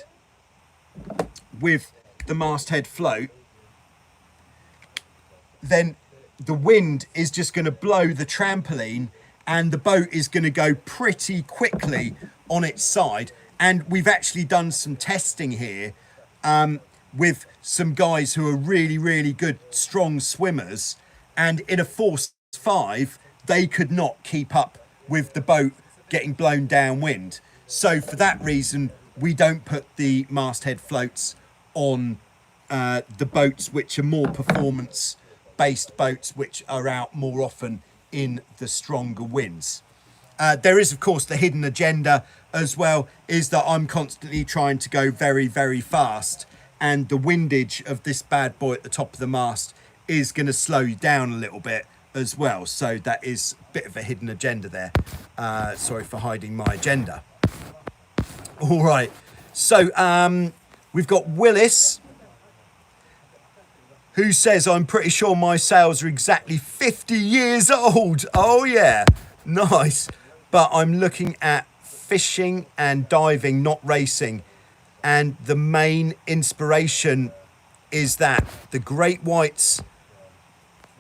S1: with the masthead float, then the wind is just going to blow the trampoline and the boat is going to go pretty quickly on its side. And we've actually done some testing here with some guys who are really, really good, strong swimmers. And in a force 5, they could not keep up with the boat getting blown downwind. So for that reason, we don't put the masthead floats on the boats which are more performance-based boats, which are out more often in the stronger winds. There is, of course, the hidden agenda as well, is that I'm constantly trying to go very, very fast, and the windage of this bad boy at the top of the mast is going to slow you down a little bit as well. So that is a bit of a hidden agenda there. Sorry for hiding my agenda. All right, so we've got Willis, who says, I'm pretty sure my sails are exactly 50 years old. Oh yeah, nice. But I'm looking at fishing and diving, not racing. And the main inspiration is that the great whites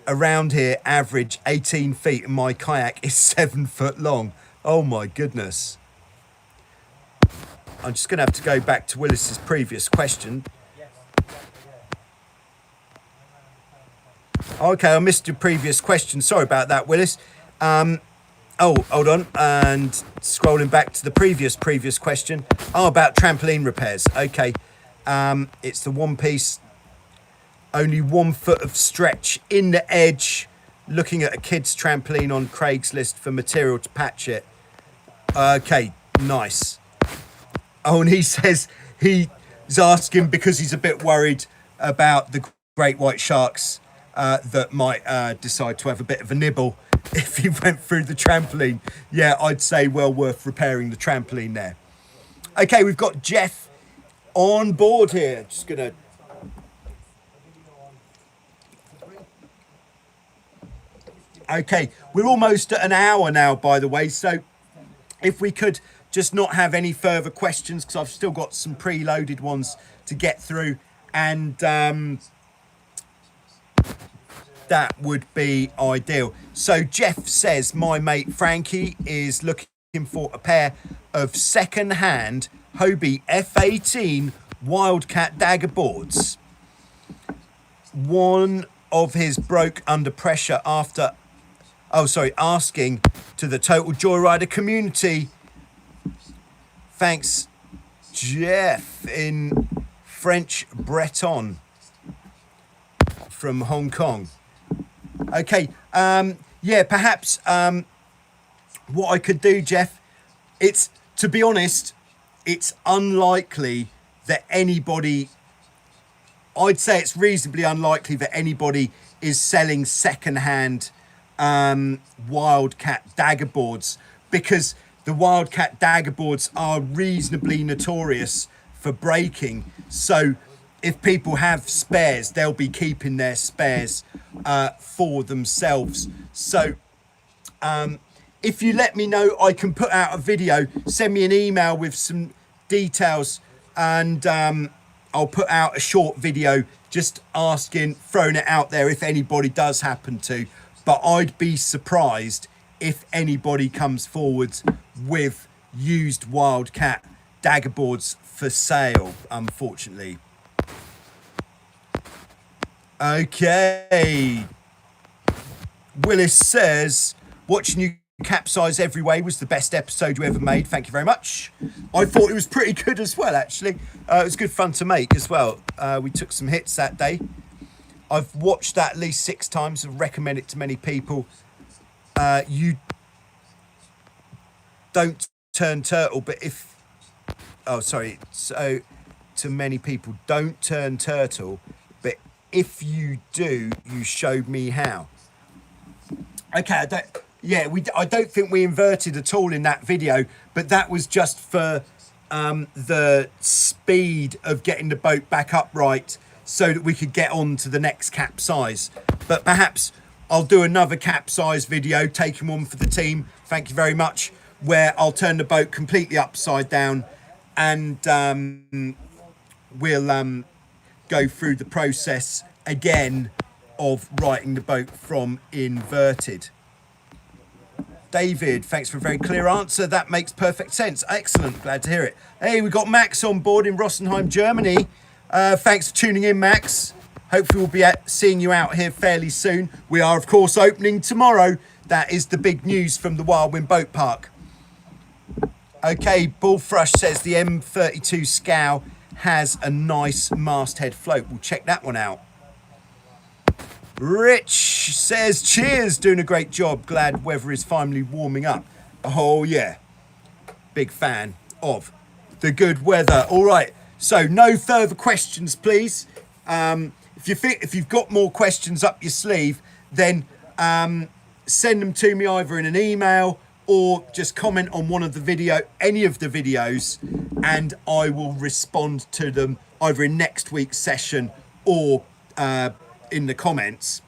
S1: around here average 18 feet and my kayak is 7 foot long. Oh my goodness. I'm just going to have to go back to Willis's previous question. Okay, I missed your previous question. Sorry about that, Willis. Oh, hold on. And scrolling back to the previous question. Oh, about trampoline repairs. Okay. It's the one piece, only 1 foot of stretch in the edge. Looking at a kid's trampoline on Craigslist for material to patch it. Okay, nice. Oh, and he says he's asking because he's a bit worried about the great white sharks that might decide to have a bit of a nibble if he went through the trampoline. Yeah, I'd say well worth repairing the trampoline there. Okay, we've got Jeff on board here. Just gonna... Okay, we're almost at an hour now, by the way, so if we could just not have any further questions, because I've still got some preloaded ones to get through, and that would be ideal. So Jeff says, my mate Frankie is looking for a pair of second-hand Hobie F18 Wildcat Daggerboards. One of his broke under pressure after, asking to the Total Joyrider community. Thanks, Jeff, in French Breton from Hong Kong. Okay, yeah, perhaps what I could do, Jeff, it's, to be honest, it's unlikely that anybody, I'd say it's reasonably unlikely that anybody is selling second-hand Wildcat Daggerboards, because the Wildcat Daggerboards are reasonably notorious for breaking. So if people have spares, they'll be keeping their spares for themselves. So if you let me know, I can put out a video, send me an email with some details, and I'll put out a short video just asking, throwing it out there if anybody does happen to. But I'd be surprised if anybody comes forward with used Wildcat Daggerboards for sale, unfortunately. Okay. Willis says, watching you capsize every way was the best episode you ever made. Thank you very much. I thought it was pretty good as well, actually. It was good fun to make as well. We took some hits that day. I've watched that at least 6 times and recommend it to many people. You don't turn turtle, but if, oh, sorry. So to many people, don't turn turtle, but if you do, you showed me how. Okay, I don't think we inverted at all in that video, but that was just for the speed of getting the boat back upright so that we could get on to the next capsize. But perhaps I'll do another capsize video, taking one for the team, thank you very much, where I'll turn the boat completely upside down, and we'll go through the process again of righting the boat from inverted. David, thanks for a very clear answer. That makes perfect sense. Excellent. Glad to hear it. Hey, we've got Max on board in Rosenheim, Germany. Thanks for tuning in, Max. Hopefully we'll be seeing you out here fairly soon. We are, of course, opening tomorrow. That is the big news from the Wildwind Boat Park. Okay, Bullthrush says the M32 Scow has a nice masthead float. We'll check that one out. Rich says, cheers, doing a great job. Glad weather is finally warming up. Oh, yeah. Big fan of the good weather. All right, so no further questions, please. If you've got more questions up your sleeve, then send them to me either in an email or just comment on any of the videos, and I will respond to them either in next week's session or in the comments.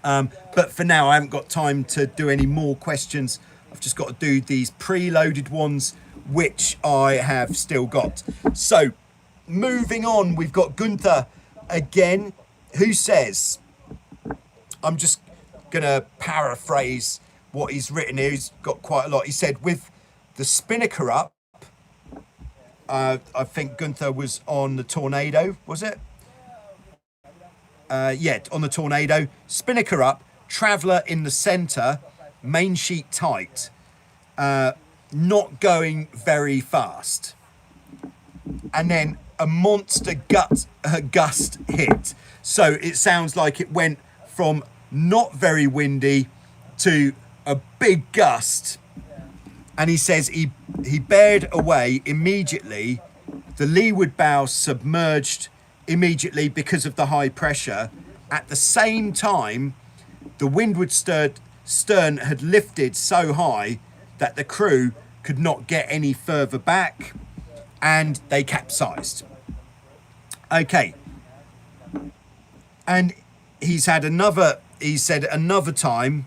S1: But for now, I haven't got time to do any more questions. I've just got to do these preloaded ones, which I have still got. So moving on, we've got Gunther again, who says, I'm just gonna paraphrase what he's written here. He's got quite a lot. He said, with the spinnaker up, I think Gunther was on the Tornado, was it? Yeah, on the Tornado, spinnaker up, traveller in the centre, main sheet tight, not going very fast, and then a monster gust hit. So it sounds like it went from not very windy to a big gust, and he says he bared away immedately. The leeward bow submerged immediately because of the high pressure. At the same time, the windward stern had lifted so high that the crew could not get any further back, and they capsized. Okay. And he said another time,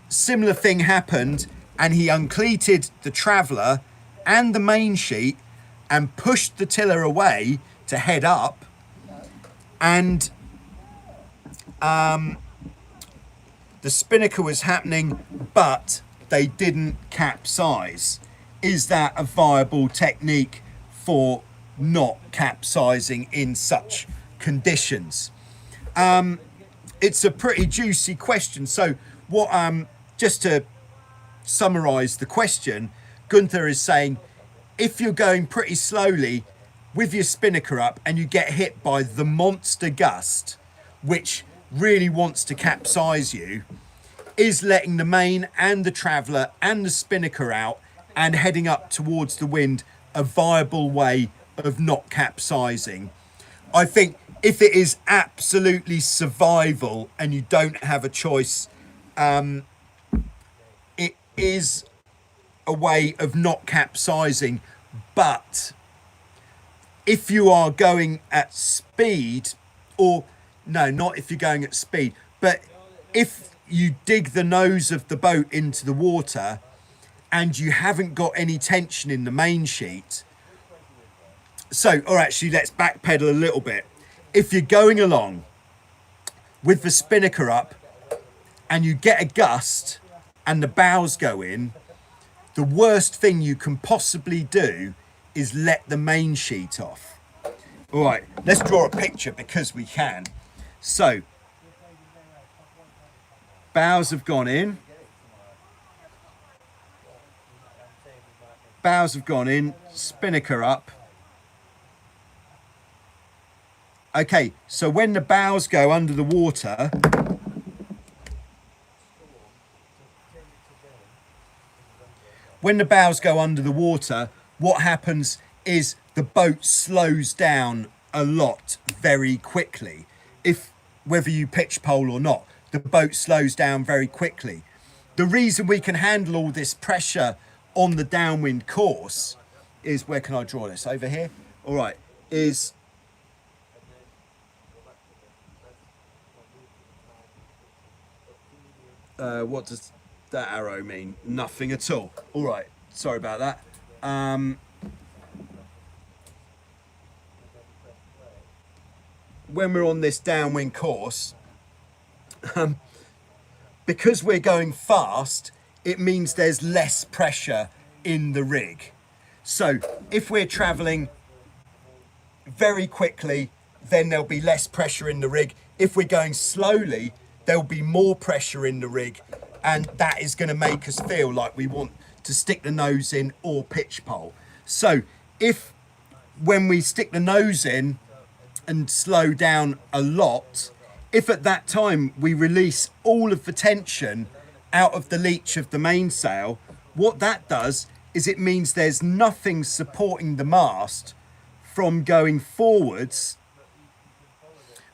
S1: similar thing happened, and he uncleated the traveller and the main sheet and pushed the tiller away to head up, and the spinnaker was happening, but they didn't capsize. Is that a viable technique for not capsizing in such conditions? It's a pretty juicy question. So what, just to summarize the question, Gunther is saying, if you're going pretty slowly with your spinnaker up and you get hit by the monster gust, which really wants to capsize you, is letting the main and the traveller and the spinnaker out and heading up towards the wind a viable way of not capsizing? I think if it is absolutely survival and you don't have a choice, it is a way of not capsizing. But if you are going at speed, or no, not if you're going at speed, but if you dig the nose of the boat into the water and you haven't got any tension in the main sheet. So, or actually, let's backpedal a little bit. If you're going along with the spinnaker up and you get a gust and the bows go in, the worst thing you can possibly do is let the main sheet off. All right, let's draw a picture because we can. So, bows have gone in. Bows have gone in, spinnaker up. Okay, so when the bows go under the water, when the bows go under the water, what happens is the boat slows down a lot very quickly. Whether you pitch pole or not, the boat slows down very quickly. The reason we can handle all this pressure on the downwind course is, where can I draw this? Over here? All right, is what does that arrow mean? Nothing at all. All right, sorry about that. When we're on this downwind course, because we're going fast, it means there's less pressure in the rig. So if we're traveling very quickly, then there'll be less pressure in the rig. If we're going slowly, there'll be more pressure in the rig, and that is going to make us feel like we want to stick the nose in or pitch pole. So when we stick the nose in and slow down a lot, if at that time we release all of the tension out of the leech of the mainsail, what that does is it means there's nothing supporting the mast from going forwards,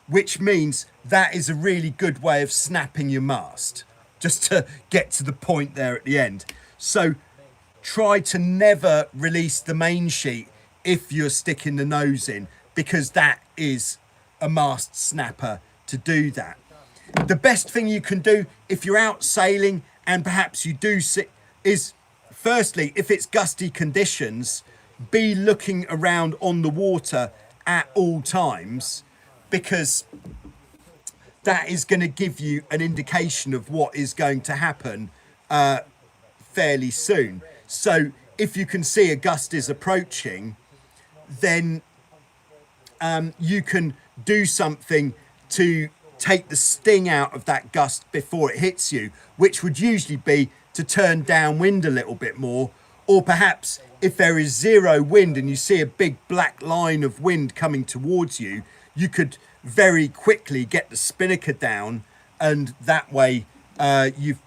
S1: which means that is a really good way of snapping your mast, just to get to the point there at the end. So try to never release the main sheet if you're sticking the nose in, because that is a mast snapper to do that. The best thing you can do if you're out sailing and perhaps you do is, firstly, if it's gusty conditions, be looking around on the water at all times, because that is going to give you an indication of what is going to happen fairly soon. So if you can see a gust is approaching, then you can do something to take the sting out of that gust before it hits you, which would usually be to turn downwind a little bit more, or perhaps if there is zero wind and you see a big black line of wind coming towards you, you could very quickly get the spinnaker down, and that way you've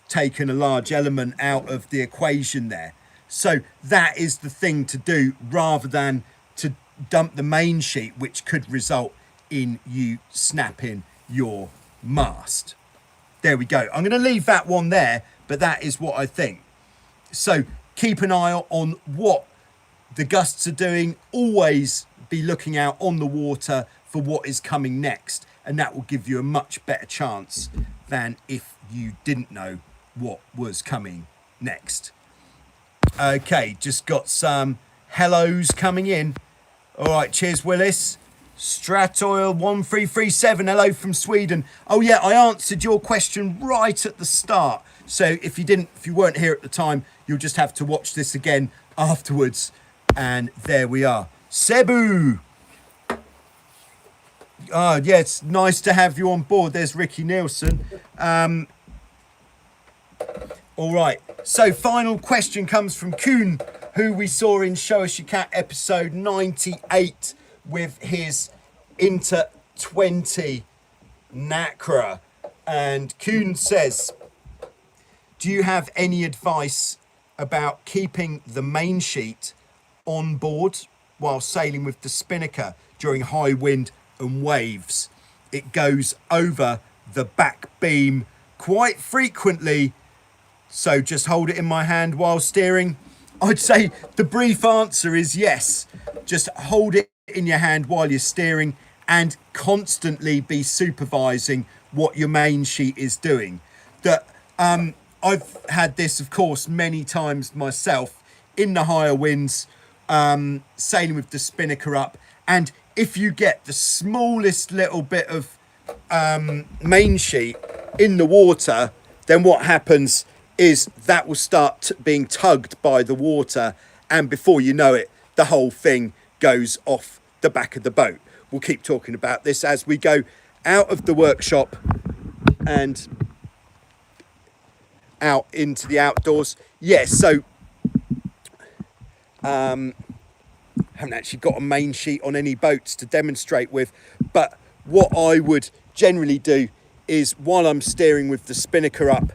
S1: taken a large element out of the equation there. So that is the thing to do, rather than to dump the main sheet, which could result in you snapping your mast. There we go. I'm going to leave that one there, but that is what I think. So keep an eye on what the gusts are doing. Always be looking out on the water for what is coming next, and that will give you a much better chance than if you didn't know what was coming next. Okay, just got some hellos coming in. All right, cheers, Willis. Stratoil 1337, hello from Sweden. Oh yeah, I answered your question right at the start. So if you weren't here at the time, you'll just have to watch this again afterwards. And there we are. Cebu. Oh yeah, it's nice to have you on board. There's Ricky Nielsen. All right, so final question comes from Kuhn, who we saw in Show Us Your Cat episode 98 with his Inter 20 Nacra. And Kuhn says, do you have any advice about keeping the main sheet on board while sailing with the spinnaker during high wind and waves? It goes over the back beam quite frequently, so just hold it in my hand while steering. I'd say the brief answer is yes. Just hold it in your hand while you're steering and constantly be supervising what your main sheet is doing. I've had this, of course, many times myself in the higher winds, sailing with the spinnaker up, and if you get the smallest little bit of main sheet in the water, then what happens is that will start being tugged by the water, and before you know it, the whole thing goes off the back of the boat. We'll keep talking about this as we go out of the workshop and out into the outdoors. Yes, so haven't actually got a main sheet on any boats to demonstrate with, but what I would generally do is, while I'm steering with the spinnaker up,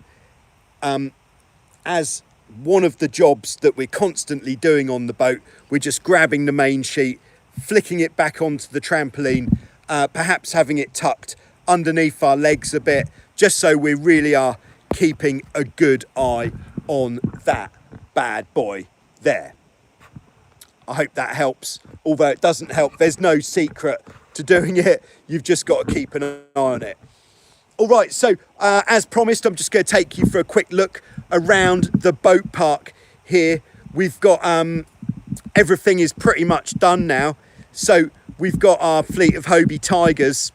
S1: as one of the jobs that we're constantly doing on the boat. We're just grabbing the main sheet, flicking it back onto the trampoline, perhaps having it tucked underneath our legs a bit, just so we really are keeping a good eye on that bad boy there. I hope that helps. Although it doesn't help, there's no secret to doing it. You've just got to keep an eye on it. All right, so as promised, I'm just going to take you for a quick look around the boat park here. We've got everything is pretty much done now. So we've got our fleet of Hobie Tigers.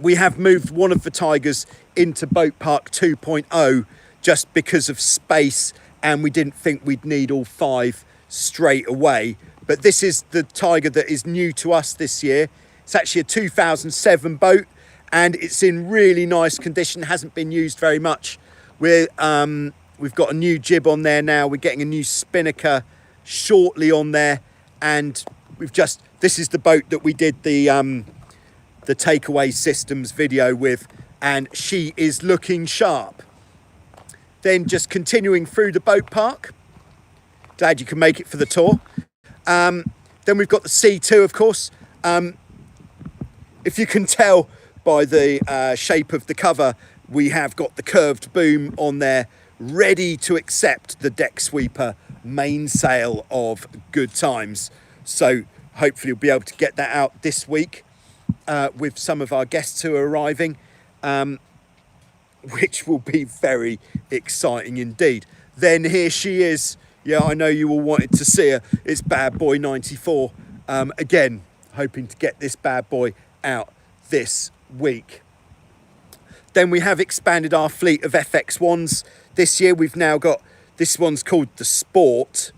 S1: We have moved one of the Tigers into Boat Park 2.0 just because of space, and we didn't think we'd need all 5 straight away. But this is the Tiger that is new to us this year. It's actually a 2007 boat, and it's in really nice condition. Hasn't been used very much. We've got a new jib on there now. We're getting a new spinnaker shortly on there, and this is the boat that we did the takeaway systems video with, and she is looking sharp. Then just continuing through the boat park. Glad you can make it for the tour. Then we've got the C2, of course. If you can tell by the shape of the cover, we have got the curved boom on there, ready to accept the deck sweeper mainsail of good times. So hopefully we'll be able to get that out this week with some of our guests who are arriving, which will be very exciting indeed. Then here she is. Yeah, I know you all wanted to see her. It's Bad Boy 94. Again, hoping to get this bad boy out this week. Then we have expanded our fleet of FX1s. This year we've now got, this one's called the Sport,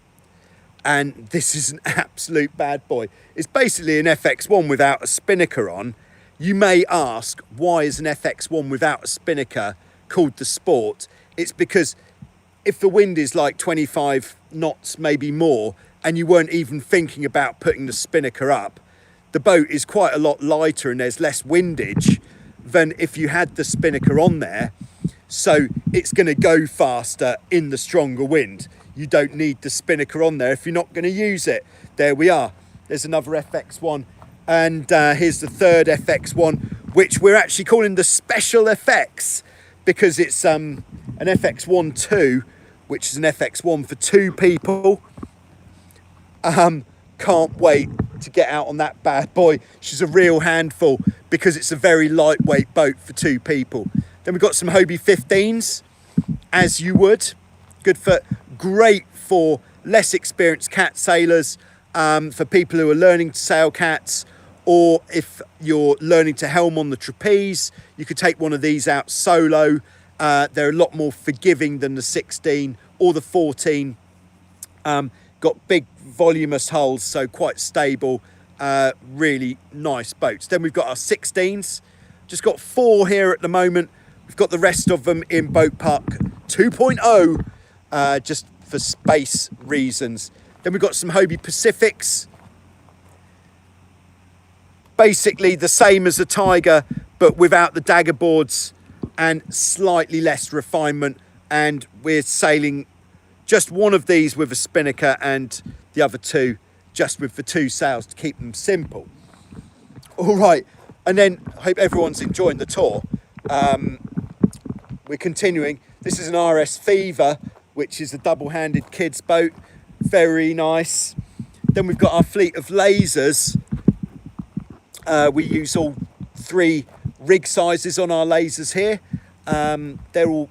S1: and this is an absolute bad boy. It's basically an FX1 without a spinnaker on. You may ask, why is an FX1 without a spinnaker called the Sport? It's because if the wind is like 25 knots, maybe more, and you weren't even thinking about putting the spinnaker up, the boat is quite a lot lighter and there's less windage than if you had the spinnaker on there. So it's going to go faster in the stronger wind. You don't need the spinnaker on there if you're not going to use it. There we are. There's another FX1. And here's the third FX1, which we're actually calling the Special FX, because it's an FX1 2, which is an FX1 for 2 people. Can't wait to get out on that bad boy. She's a real handful because it's a very lightweight boat for 2 people. Then we've got some Hobie 15s, as you would. Great for less experienced cat sailors, for people who are learning to sail cats, or if you're learning to helm on the trapeze, you could take one of these out solo. They're a lot more forgiving than the 16 or the 14. Got big voluminous hulls, so quite stable. Really nice boats. Then we've got our 16s. Just got 4 here at the moment. We've got the rest of them in Boat Park 2.0, just for space reasons. Then we've got some Hobie Pacifics. Basically the same as a Tiger, but without the daggerboards and slightly less refinement. And we're sailing just one of these with a spinnaker and the other 2 just with the 2 sails to keep them simple. All right, and then I hope everyone's enjoying the tour. We're continuing. This is an RS Fever, which is a double-handed kids boat. Very nice. Then we've got our fleet of lasers. We use all 3 rig sizes on our lasers here. They're all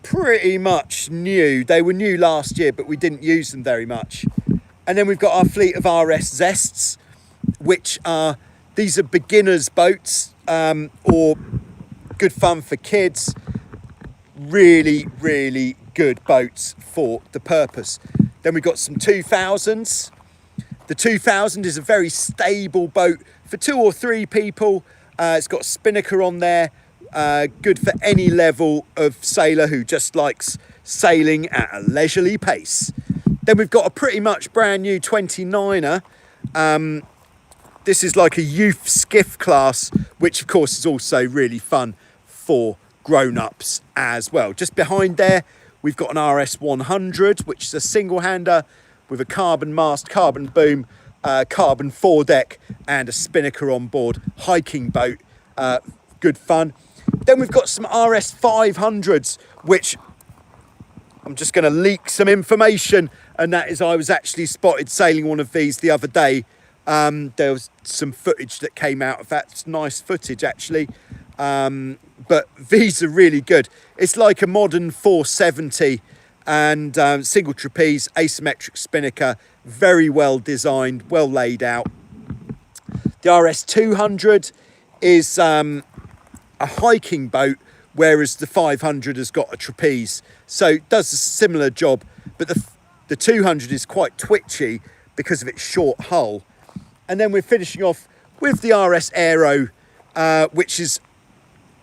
S1: pretty much new. They were new last year, but we didn't use them very much. And then we've got our fleet of RS Zests, which are, these are beginners boats, or good fun for kids. Really, really good boats for the purpose. Then we've got some 2000s. The 2000 is a very stable boat for 2 or 3 people. It's got a spinnaker on there. Good for any level of sailor who just likes sailing at a leisurely pace. Then we've got a pretty much brand new 29er. This is like a youth skiff class, which of course is also really fun for grown-ups as well. Just behind there, we've got an RS 100, which is a single-hander with a carbon mast, carbon boom, carbon foredeck, and a spinnaker on board. Hiking boat, good fun. Then we've got some RS 500s, which I'm just going to leak some information, and that is I was actually spotted sailing one of these the other day. There was some footage that came out of that. It's nice footage, actually. But these are really good. It's like a modern 470 and single trapeze, asymmetric spinnaker, very well designed, well laid out. The RS 200 is a hiking boat, whereas the 500 has got a trapeze. So it does a similar job, but the 200 is quite twitchy because of its short hull. And then we're finishing off with the RS Aero, which is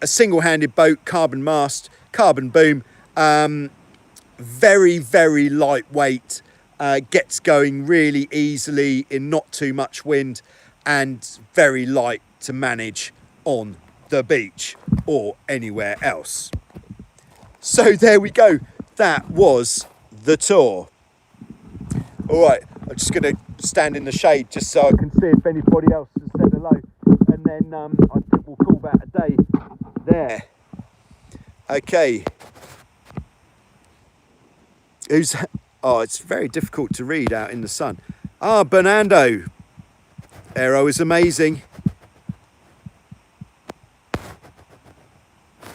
S1: a single-handed boat, carbon mast, carbon boom, very, very lightweight, gets going really easily in not too much wind, and very light to manage on the beach or anywhere else. So there we go. That was the tour. All right, I'm just going to stand in the shade just so I can see if anybody else has said hello, and then I think we'll call that a day there. Okay. Oh, it's very difficult to read out in the sun. Bernardo. Aero is amazing.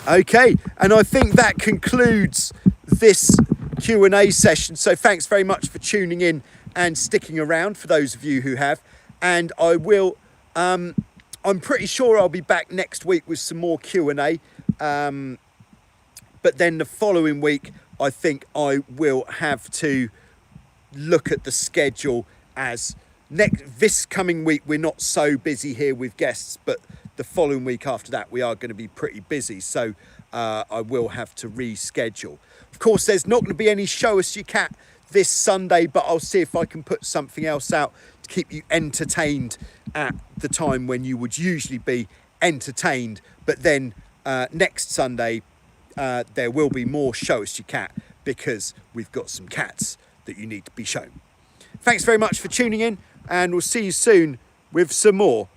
S1: Okay, and I think that concludes this Q&A session. So thanks very much for tuning in and sticking around, for those of you who have. And I will, I'm pretty sure I'll be back next week with some more Q&A. But then the following week, I think I will have to look at the schedule, as this coming week we're not so busy here with guests, but the following week after that we are going to be pretty busy, so I will have to reschedule. Of course, there's not going to be any Show Us Your Cat this Sunday, but I'll see if I can put something else out to keep you entertained at the time when you would usually be entertained. But then next Sunday there will be more Show Us Your Cat, because we've got some cats that you need to be shown. Thanks very much for tuning in, and we'll see you soon with some more